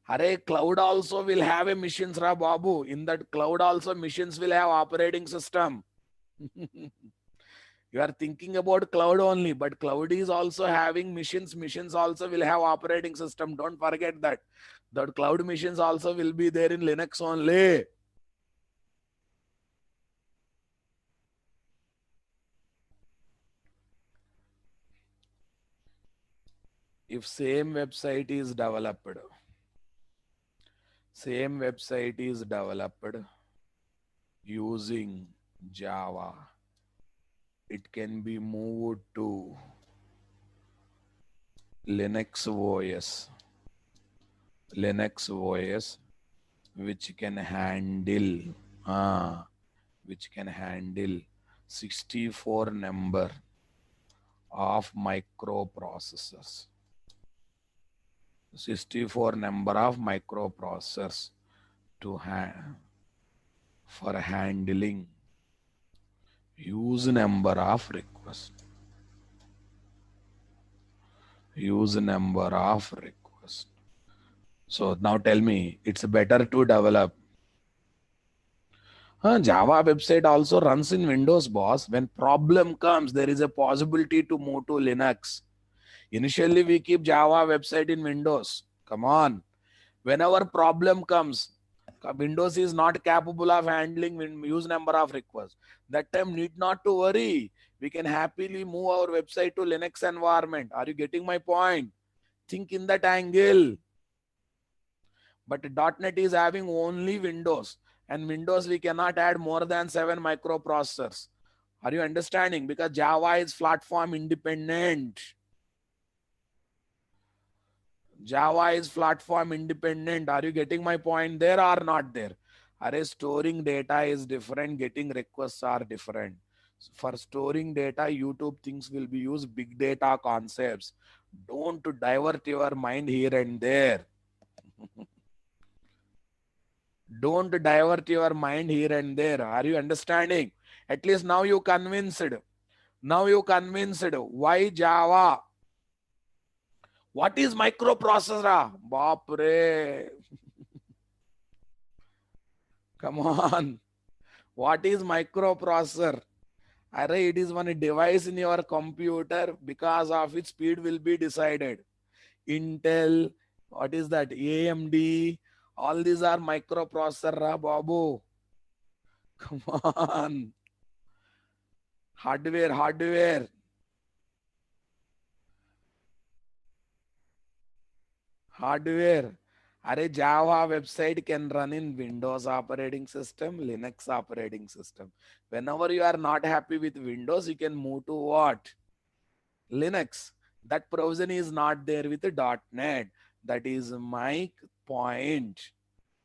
Array, cloud also will have a machines, Ra Babu. In that cloud also machines will have operating system. You are thinking about cloud only, but cloud is also having machines. Machines also will have operating system. Don't forget that. The cloud machines also will be there in Linux only. If same website is developed using Java, it can be moved to Linux OS. Linux OS, which can handle, which can handle 64 number of microprocessors. 64 number of microprocessors to for handling huge number of requests. Huge number of requests. So now tell me, it's better to develop. Java website also runs in Windows, boss. When problem comes, there is a possibility to move to Linux. Initially, we keep Java website in Windows. Come on. Whenever problem comes, Windows is not capable of handling huge number of requests. That time need not to worry. We can happily move our website to Linux environment. Are you getting my point? Think in that angle. But .NET is having only Windows, and Windows we cannot add more than 7 microprocessors. Are you understanding? Because Java is platform independent. Java is platform independent. Are you getting my point there or not there? Are storing data is different, getting requests are different. For storing data, YouTube things will be used big data concepts. Don't divert your mind here and there. Don't divert your mind here and there. Are you understanding? At least now you convinced. Now you convinced. Why Java? What is microprocessor? Bapre. Come on. What is microprocessor? Array, it is one device in your computer because of its speed will be decided. Intel, what is that? AMD, all these are microprocessor, Babu. Come on. Hardware. Array, Java website can run in Windows operating system, Linux operating system. Whenever you are not happy with Windows, you can move to what? Linux. That provision is not there with the .NET. That is my point.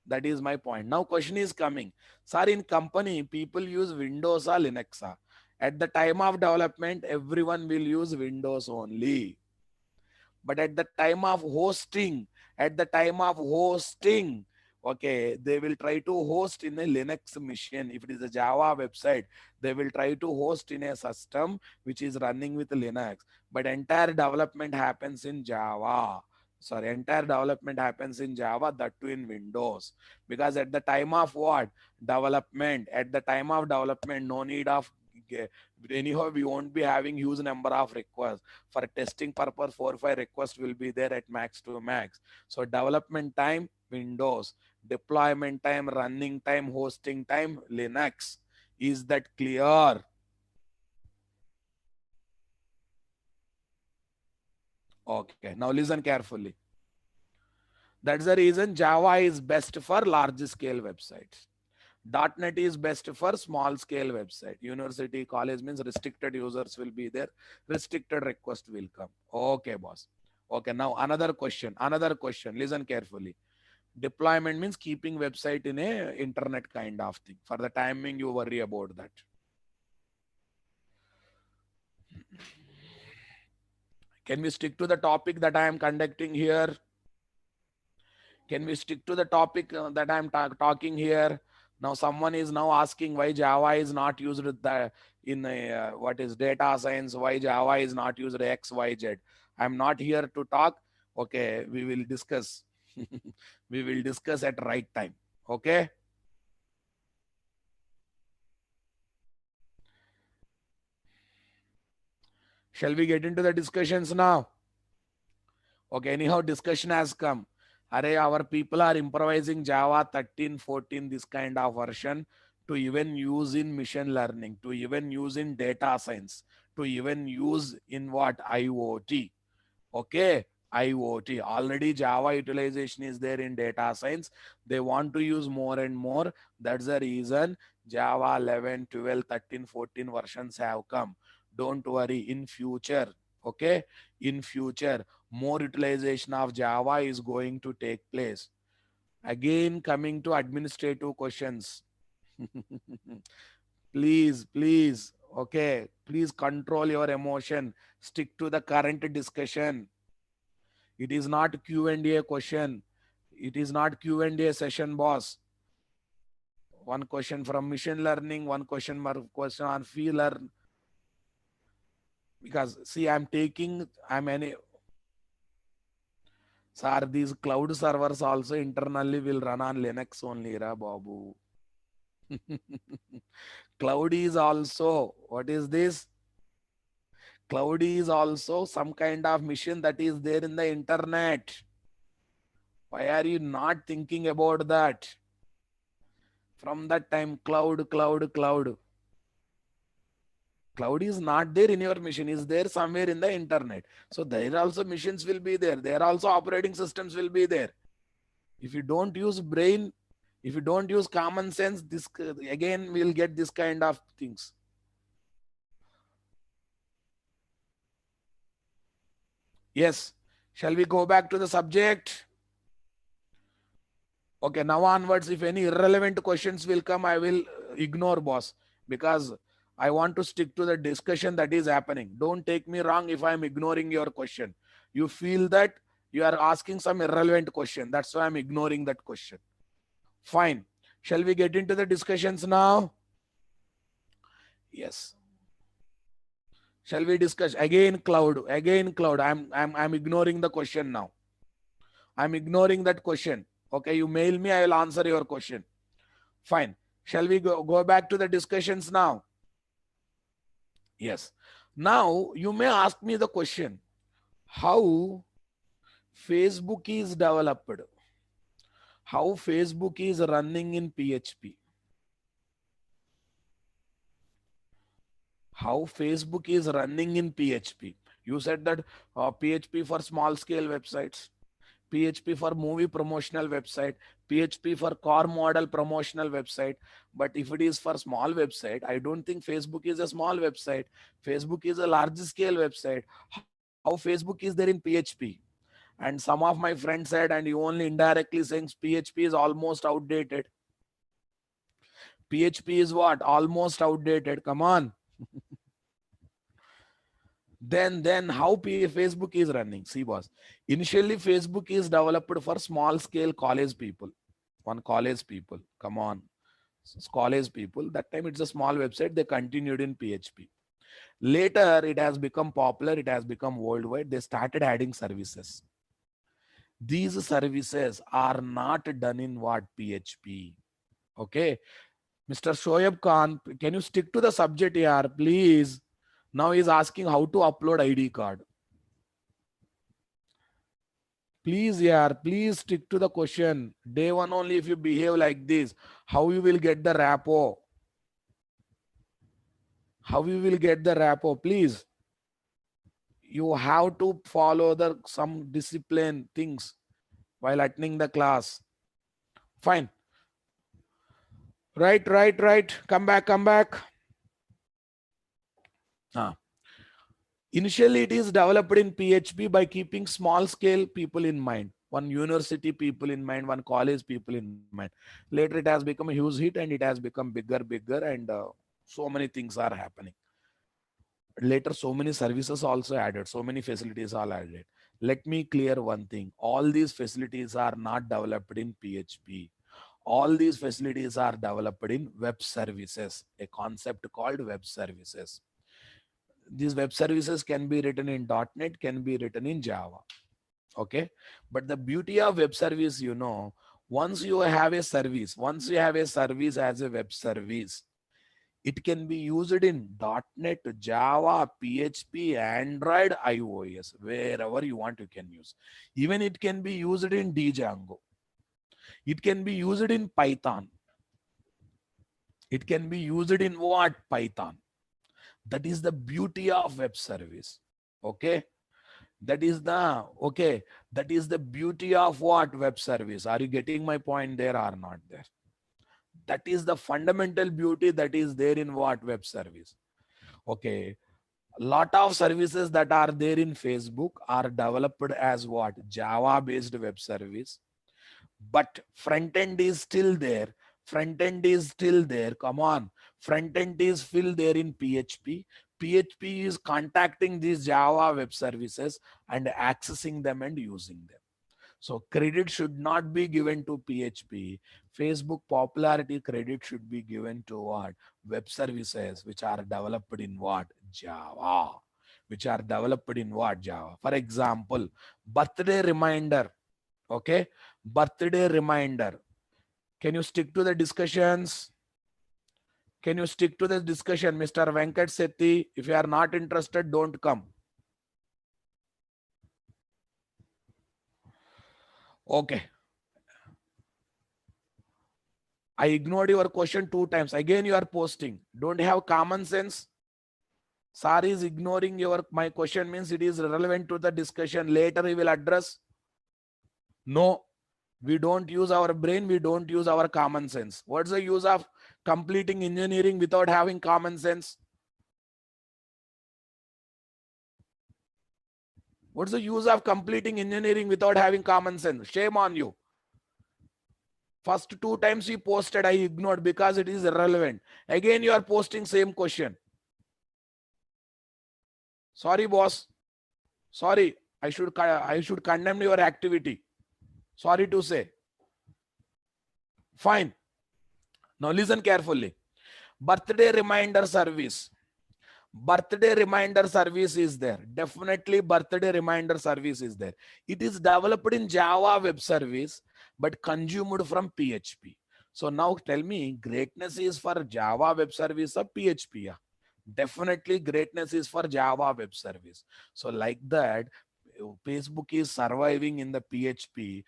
That is my point. Now question is coming. Sir, in company, people use Windows or Linux. At the time of development, everyone will use Windows only. But at the time of hosting, okay, they will try to host in a Linux machine. If it is a Java website, they will try to host in a system which is running with Linux. But entire development happens in Java. Sorry, entire development happens in Java, that too in Windows. Because at the time of what? Development. At the time of development, no need of anyhow, we won't be having huge number of requests. For testing purpose, 4 or 5 requests will be there at max to max. So development time, Windows. Deployment time, running time, hosting time, Linux. Is that clear? Okay, now listen carefully. That's the reason Java is best for large scale websites. .NET is best for small scale website. University, college means restricted users will be there. Restricted request will come. Okay, boss. Okay, now another question. Listen carefully. Deployment means keeping website in a internet kind of thing. For the timing, you worry about that. Can we stick to the topic that I am conducting here? Can we stick to the topic that I'm talking here? Now someone is now asking why Java is not used in what is data science, why Java is not used X, Y, Z. I'm not here to talk. Okay, we will discuss. We will discuss at right time. Okay. Shall we get into the discussions now? Okay, anyhow, discussion has come. Array, our people are improvising Java 13, 14, this kind of version to even use in machine learning, to even use in data science, to even use in what? IoT. Okay, IoT. Already Java utilization is there in data science. They want to use more and more. That's the reason Java 11, 12, 13, 14 versions have come. Don't worry, in future. Okay, in future, more utilization of Java is going to take place. Again, coming to administrative questions. Please, okay, please control your emotion. Stick to the current discussion. It is not Q&A question. It is not Q&A session, boss. One question from machine learning, one question on fee learn. Because see, I'm any, sir, these cloud servers also internally will run on Linux only, ra babu. Cloud is also, what is this? Cloud is also some kind of machine that is there in the internet. Why are you not thinking about that? From that time, cloud. Cloud is not there in your machine, is there somewhere in the internet. So there also machines will be there. There also operating systems will be there. If you don't use brain, if you don't use common sense, this again we'll get this kind of things. Yes. Shall we go back to the subject? Okay, now onwards, if any irrelevant questions will come, I will ignore, boss, because I want to stick to the discussion that is happening. Don't take me wrong if I'm ignoring your question. You feel that you are asking some irrelevant question. That's why I'm ignoring that question. Fine. Shall we get into the discussions now? Yes. Shall we discuss again cloud? Again cloud. I'm ignoring the question now. I'm ignoring that question. Okay, you mail me, I will answer your question. Fine. Shall we go back to the discussions now? Yes. Now you may ask me the question, how Facebook is developed? How Facebook is running in PHP? How Facebook is running in PHP? You said that PHP for small scale websites, PHP for movie promotional website, PHP for car model promotional website. But if it is for small website, I don't think Facebook is a small website. Facebook is a large scale website. How Facebook is there in PHP? And some of my friends said, and you only indirectly saying PHP is almost outdated. PHP is what? Almost outdated. Come on. Then how Facebook is running? See, boss. Initially, Facebook is developed for small scale college people. One college people. Come on. College people. That time it's a small website. They continued in PHP. Later, it has become popular. It has become worldwide. They started adding services. These services are not done in what? PHP. Okay. Mr. Shoaib Khan, can you stick to the subject here, please? Now he's asking how to upload ID card. Please, yeah, please stick to the question. Day one only, if you behave like this, how you will get the repo? How you will get the repo? Please. You have to follow the some discipline things while attending the class. Fine. Right. Come back. Ah. Initially, it is developed in PHP by keeping small scale people in mind, one university people in mind, one college people in mind. Later, it has become a huge hit and it has become bigger, and so many things are happening. Later, so many services also added, so many facilities are added. Let me clear one thing. All these facilities are not developed in PHP. All these facilities are developed in web services, a concept called web services. These web services can be written in .NET, can be written in Java. Okay. But the beauty of web service, once you have a service as a web service, it can be used in .NET, Java, PHP, Android, iOS, wherever you want, you can use. Even it can be used in Django. It can be used in Python. It can be used in what? Python. That is the beauty of web service. Okay. That is the beauty of what? Web service. Are you getting my point there or not there? That is the fundamental beauty that is there in what? Web service. Okay. Lot of services that are there in Facebook are developed as what? Java based web service. But front end is still there. Front end is still there. Come on. Front end is still there in PHP. PHP is contacting these Java web services and accessing them and using them. So credit should not be given to PHP. Facebook popularity credit should be given to what? Web services which are developed in what? Java. Which are developed in what? Java. For example, birthday reminder. Okay. Birthday reminder. Can you stick to the discussions? Can you stick to the discussion, Mr. Venkat Sethi? If you are not interested, don't come. Okay. I ignored your question 2 times. Again, you are posting. Don't have common sense. Sir is ignoring my question means it is relevant to the discussion. Later we will address. No, we don't use our brain. We don't use our common sense. What's the use of completing engineering without having common sense? What's the use of completing engineering without having common sense? Shame on you. First 2 times you posted, I ignored because it is irrelevant. Again, you are posting same question. Sorry, boss. Sorry. I should condemn your activity. Sorry to say. Fine. Now listen carefully. Birthday reminder service. Birthday reminder service is there. Definitely birthday reminder service is there. It is developed in Java web service, but consumed from PHP. So now tell me, greatness is for Java web service or PHP? Yeah? Definitely greatness is for Java web service. So like that, Facebook is surviving in the PHP,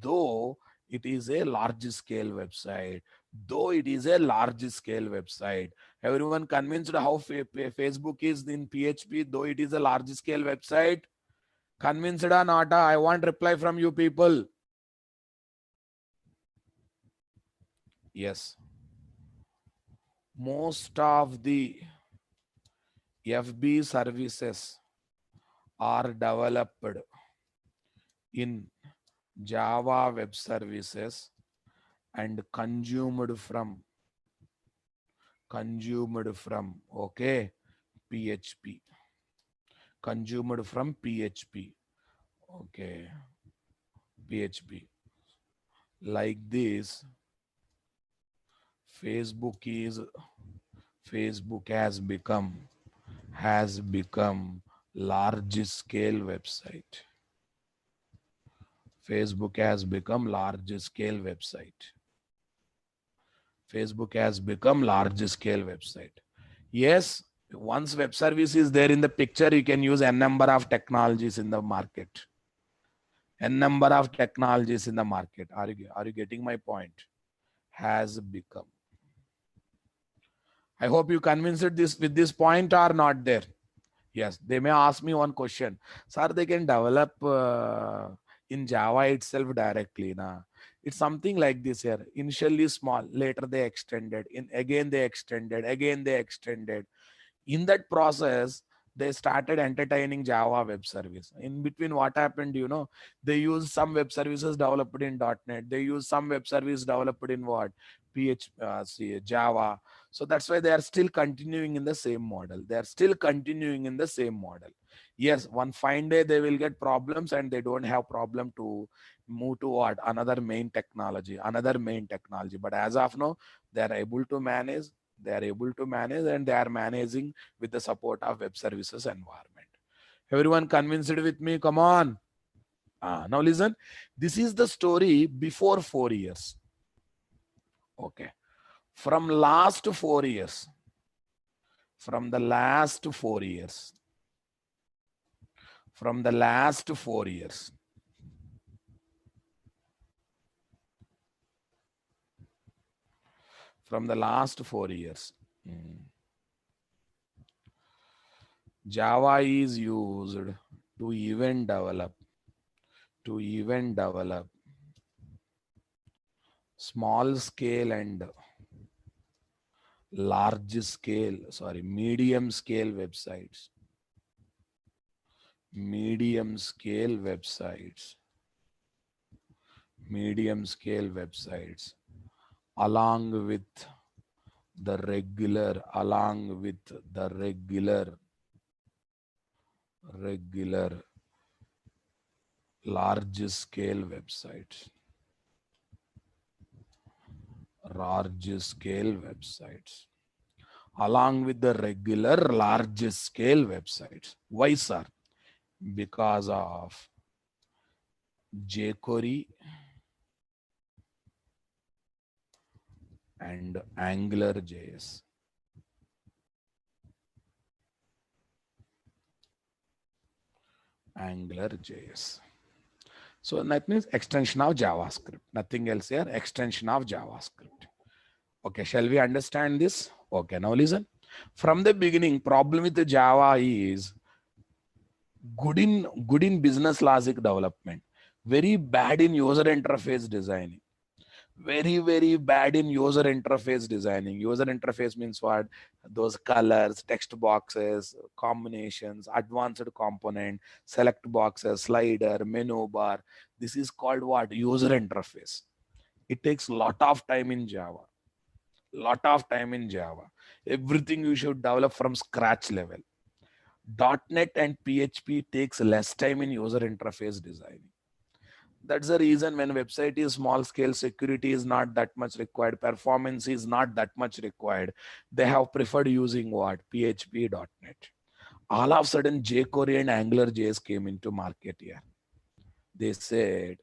though it is a large scale website. Though it is a large scale website. Everyone convinced how Facebook is in PHP, though it is a large scale website? Convinced or not? I want reply from you people. Yes. Most of the FB services are developed in Java web services and consumed from okay, PHP. Consumed from PHP. Okay, PHP. Like this, Facebook has become large scale website. Facebook has become large scale website. Facebook has become large scale website. Yes, once web service is there in the picture, you can use n number of technologies in the market. N number of technologies in the market. Are you getting my point? Has become. I hope you convinced this with this point or not there. Yes, they may ask me one question. Sir, they can develop in Java itself directly. Na? It's something like this here. Initially small, later they extended. Again they extended. Again they extended. In that process, they started entertaining Java web service. In between, what happened, they use some web services developed in .NET. They use some web service developed in what? Java. So that's why they are still continuing in the same model. They are still continuing in the same model. Yes, one fine day they will get problems and they don't have problem to move to what? Another main technology. But as of now, they are able to manage. And they are managing with the support of web services environment. Everyone convinced with me? Come on. Now listen. This is the story before 4 years. Okay. From last 4 years. From the last 4 years. From the last 4 years. From the last 4 years. Java is used to even develop small scale and medium scale websites. medium scale websites, along with the regular, large scale websites, along with the regular large scale websites. Why, sir? Because of jQuery and AngularJS. So that means extension of JavaScript. Nothing else here. Extension of JavaScript. Okay, shall we understand this? Okay, now listen. From the beginning, problem with the Java is good in business logic development, very bad in user interface designing. Very bad in user interface designing. User interface means what? Those colors, text boxes, combinations, advanced component, select boxes, slider, menu bar. This is called what? User interface. It takes lot of time in Java. Everything you should develop from scratch level. .NET and PHP takes less time in user interface designing. That's the reason when website is small scale, security is not that much required, performance is not that much required. They have preferred using what? PHP, .NET. All of a sudden jQuery and AngularJS came into market here. They said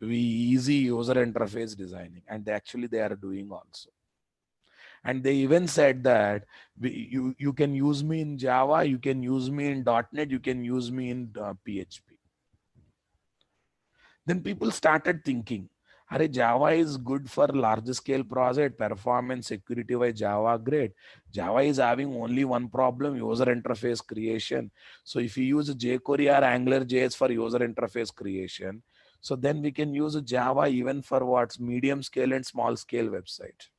we easy user interface designing, and they are doing also. And they even said that you can use me in Java, you can use me in .NET, you can use me in PHP. Then people started thinking, Are Java is good for large scale project, performance, security wise Java great. Java is having only one problem, user interface creation. So if you use jQuery or AngularJS for user interface creation, so then we can use Java even for what's medium scale and small scale website.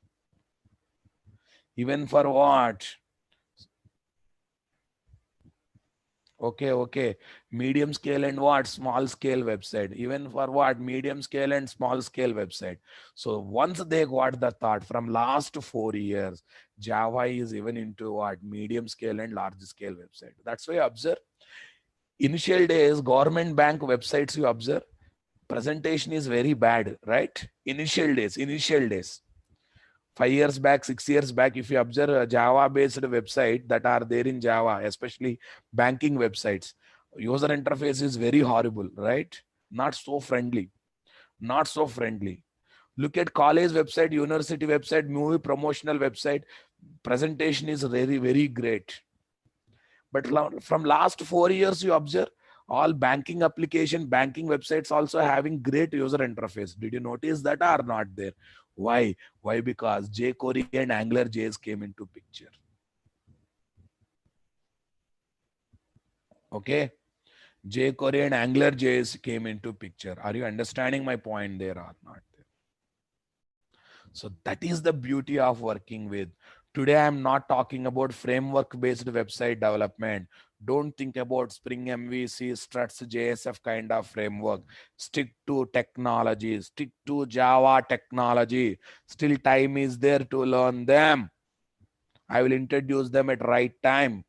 Even for what? Okay. Medium scale and what? Small scale website. Even for what? Medium scale and small scale website. So once they got the thought from last 4 years, Java is even into what? Medium scale and large scale website. That's why observe. Initial days, government bank websites you observe, presentation is very bad, right? Initial days. 5 years back, 6 years back, if you observe a Java based website that are there in Java, especially banking websites, user interface is very horrible, right? Not so friendly. Look at college website, university website, movie promotional website, presentation is very great. But from last 4 years, you observe all banking application, banking websites also having great user interface. Did you notice that or not there? Why? Because jQuery and AngularJS came into picture. Okay. jQuery and AngularJS came into picture. Are you understanding my point there or not? So that is the beauty of working with. Today, I'm not talking about framework-based website development. Don't think about Spring MVC, Struts, JSF kind of framework. Stick to technology. Stick to Java technology. Still time is there to learn them. I will introduce them at right time.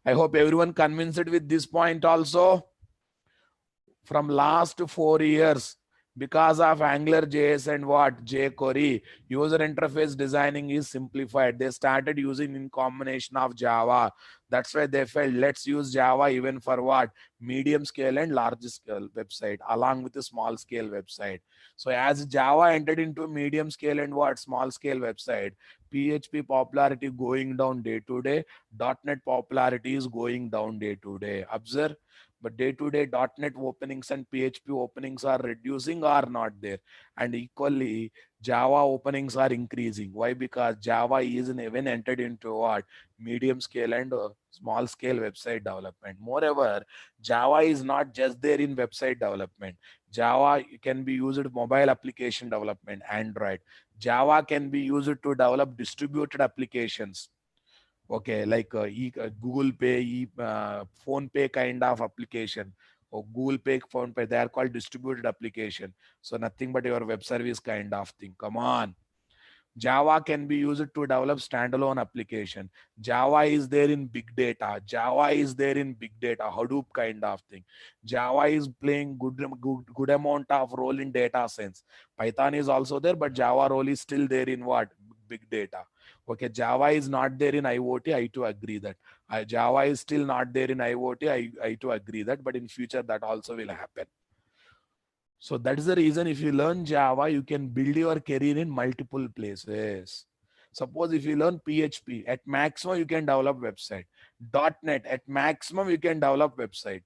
I hope everyone convinced with this point also. From last 4 years, because of AngularJS and what? jQuery, user interface designing is simplified. They started using in combination of Java. That's why they felt let's use Java even for what? Medium scale and large scale website along with a small scale website. So as Java entered into medium scale and what? Small scale website, PHP popularity going down day to day. .NET popularity is going down day to day. Observe. But day-to-day .NET openings and PHP openings are reducing or not there. And equally, Java openings are increasing. Why? Because Java is even entered into what? Medium scale and small scale website development. Moreover, Java is not just there in website development. Java can be used in mobile application development, Android. Java can be used to develop distributed applications. Okay, like Google Pay, Phone Pay kind of application, or Google Pay, Phone Pay, they are called distributed application. So nothing but your web service kind of thing. Come on. Java can be used to develop standalone application. Java is there in big data. Java is there in big data, Hadoop kind of thing. Java is playing good amount of role in data science. Python is also there, but Java role is still there in what? Big data. Okay, Java is not there in IoT. I too agree that. Java is still not there in IoT. I too agree that, but in future that also will happen. So that is the reason if you learn Java, you can build your career in multiple places. Suppose if you learn PHP, at maximum you can develop website. .NET, at maximum you can develop website.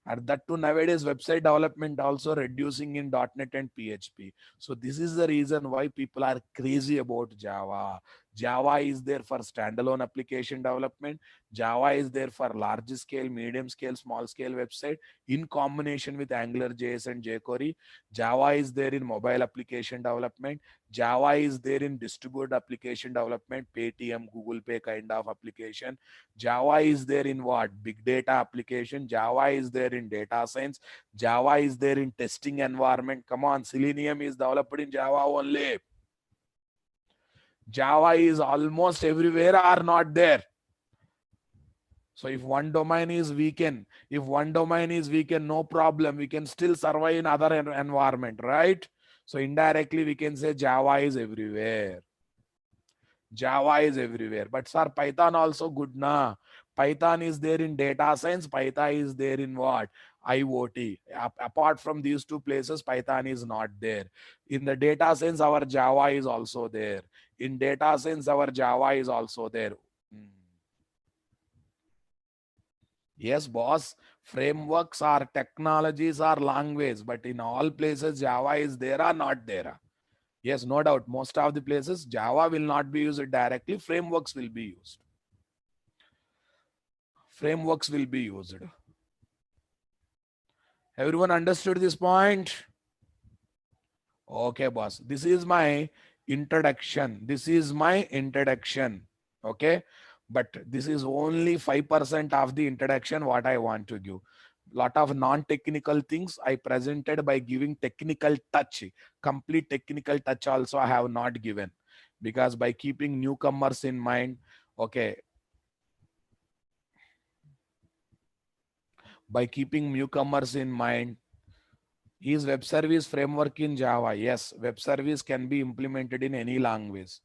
And that too nowadays website development also reducing in .NET and PHP. So this is the reason why people are crazy about Java. Java is there for standalone application development. Java is there for large scale, medium scale, small scale website in combination with Angular JS and jQuery. Java is there in mobile application development. Java is there in distributed application development, Paytm, Google Pay kind of application. Java is there in what? Big data application. Java is there in data science. Java is there in testing environment. Come on, Selenium is developed in Java only. Java is almost everywhere or not there. So if one domain is weakened, no problem. We can still survive in other environment, right? So indirectly we can say Java is everywhere. Java is everywhere. But sir, Python also good na. Python is there in data science. Python is there in what? IoT. Apart from these two places, Python is not there. In the data science, our Java is also there. In data science, our Java is also there. Yes, boss. Frameworks are technologies are language, but in all places, Java is there or not there. Yes, no doubt. Most of the places, Java will not be used directly. Frameworks will be used. Frameworks will be used. Everyone understood this point? Okay, boss. This is my introduction. Okay. But this is only 5% of the introduction what I want to give. Lot of non-technical things I presented by giving technical touch. Complete technical touch also I have not given. Because by keeping newcomers in mind, okay, by keeping newcomers in mind, is web service framework in Java? Yes, web service can be implemented in any language.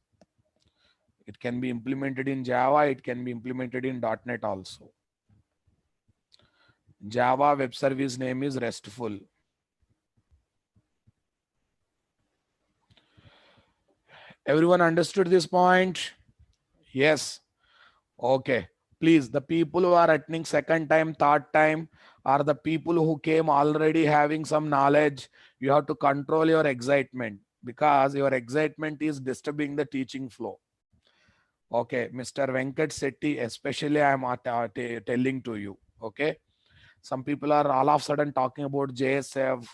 It can be implemented in Java, it can be implemented in .NET also. Java web service name is RESTful. Everyone understood this point? Yes. Okay. Please, the people who are attending second time, third time, are the people who came already having some knowledge. You have to control your excitement because your excitement is disturbing the teaching flow. Okay, Mr. Venkat Sethi, especially I am telling to you. Okay, some people are all of a sudden talking about JSF,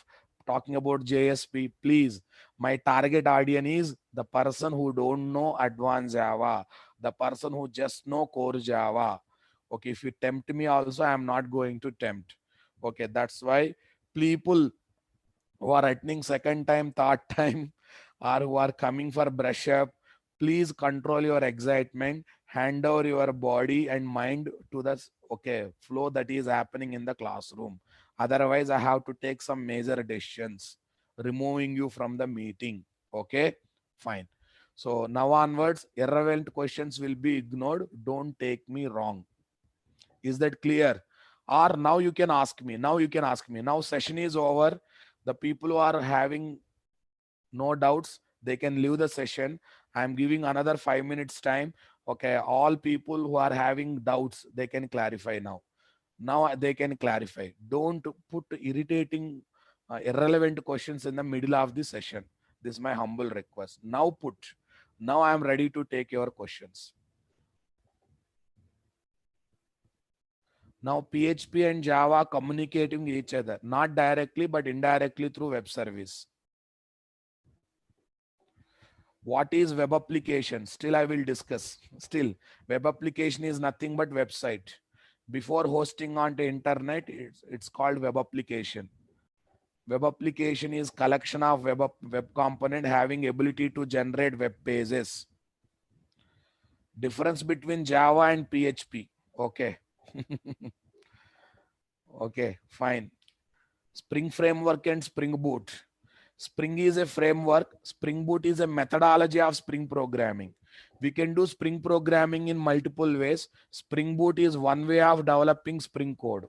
talking about JSP. Please, my target audience is the person who don't know advanced Java, the person who just know core Java. Okay, if you tempt me also, I am not going to tempt. Okay, that's why people who are attending second time, third time, or who are coming for brush up, please control your excitement, hand over your body and mind to the flow that is happening in the classroom. Otherwise, I have to take some major decisions, removing you from the meeting. Okay, fine. So now onwards, irrelevant questions will be ignored. Don't take me wrong. Is that clear? Or now you can ask me. Now session is over. The people who are having no doubts, they can leave the session. I'm giving another 5 minutes time. Okay, all people who are having doubts, they can clarify now. Now they can clarify. Don't put irritating, irrelevant questions in the middle of the session. This is my humble request. Now I am ready to take your questions. Now PHP and Java communicating each other, not directly, but indirectly through web service. What is web application? Still, I will discuss. Still, web application is nothing but website. Before hosting on the internet, it's called web application. Web application is collection of web component having ability to generate web pages. Difference between Java and PHP. Okay. Okay, fine. Spring Framework and Spring Boot. Spring is a framework. Spring Boot is a methodology of Spring programming. We can do Spring programming in multiple ways. Spring Boot is one way of developing Spring code.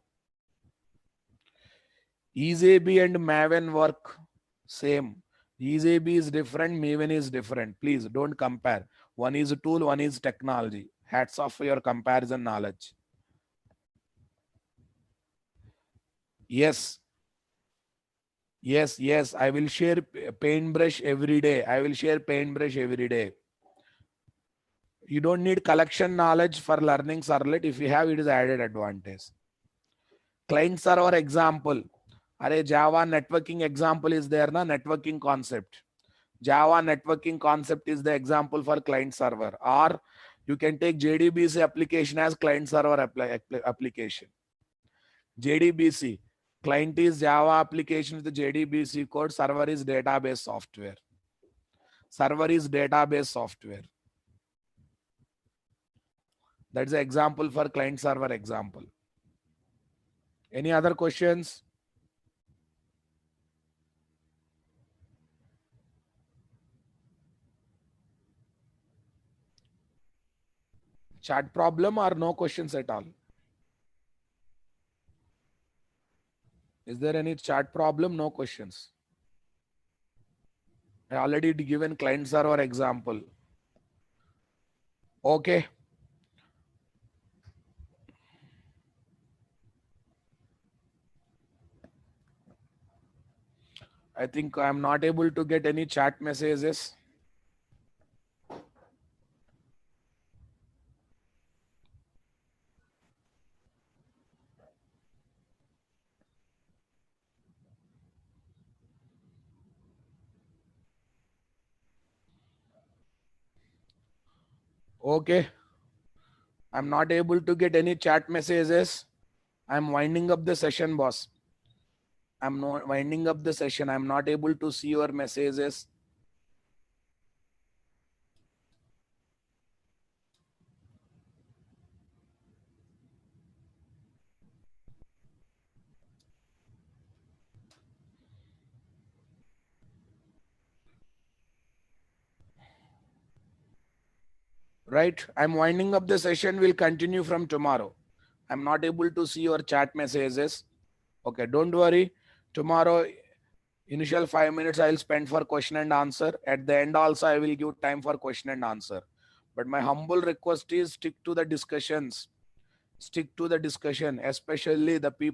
EaseAB and Maven work same. EaseAB is different, Maven is different. Please don't compare. One is a tool, one is technology. Hats off for your comparison knowledge. Yes. Yes. I will share Paintbrush every day. I will share Paintbrush every day. You don't need collection knowledge for learning Servlet. If you have, it is added advantage. Client server example. Are Java networking example is there na networking concept. Java networking concept is the example for client server. Or you can take JDBC application as client server application. JDBC. Client is Java application with the JDBC code. Server is database software. Server is database software. That's the example for client server example. Any other questions? Chat problem or no questions at all? Is there any chat problem? No questions. I already given client server example. Okay. I think I'm not able to get any chat messages. Okay. I'm not able to get any chat messages. I'm winding up the session, boss. I'm not winding up the session. I'm not able to see your messages. Right. I'm winding up the session. We'll continue from tomorrow. I'm not able to see your chat messages. Okay. Don't worry. Tomorrow, initial 5 minutes I'll spend for question and answer. At the end also, I will give time for question and answer. But my humble request is stick to the discussions. Stick to the discussion, especially the people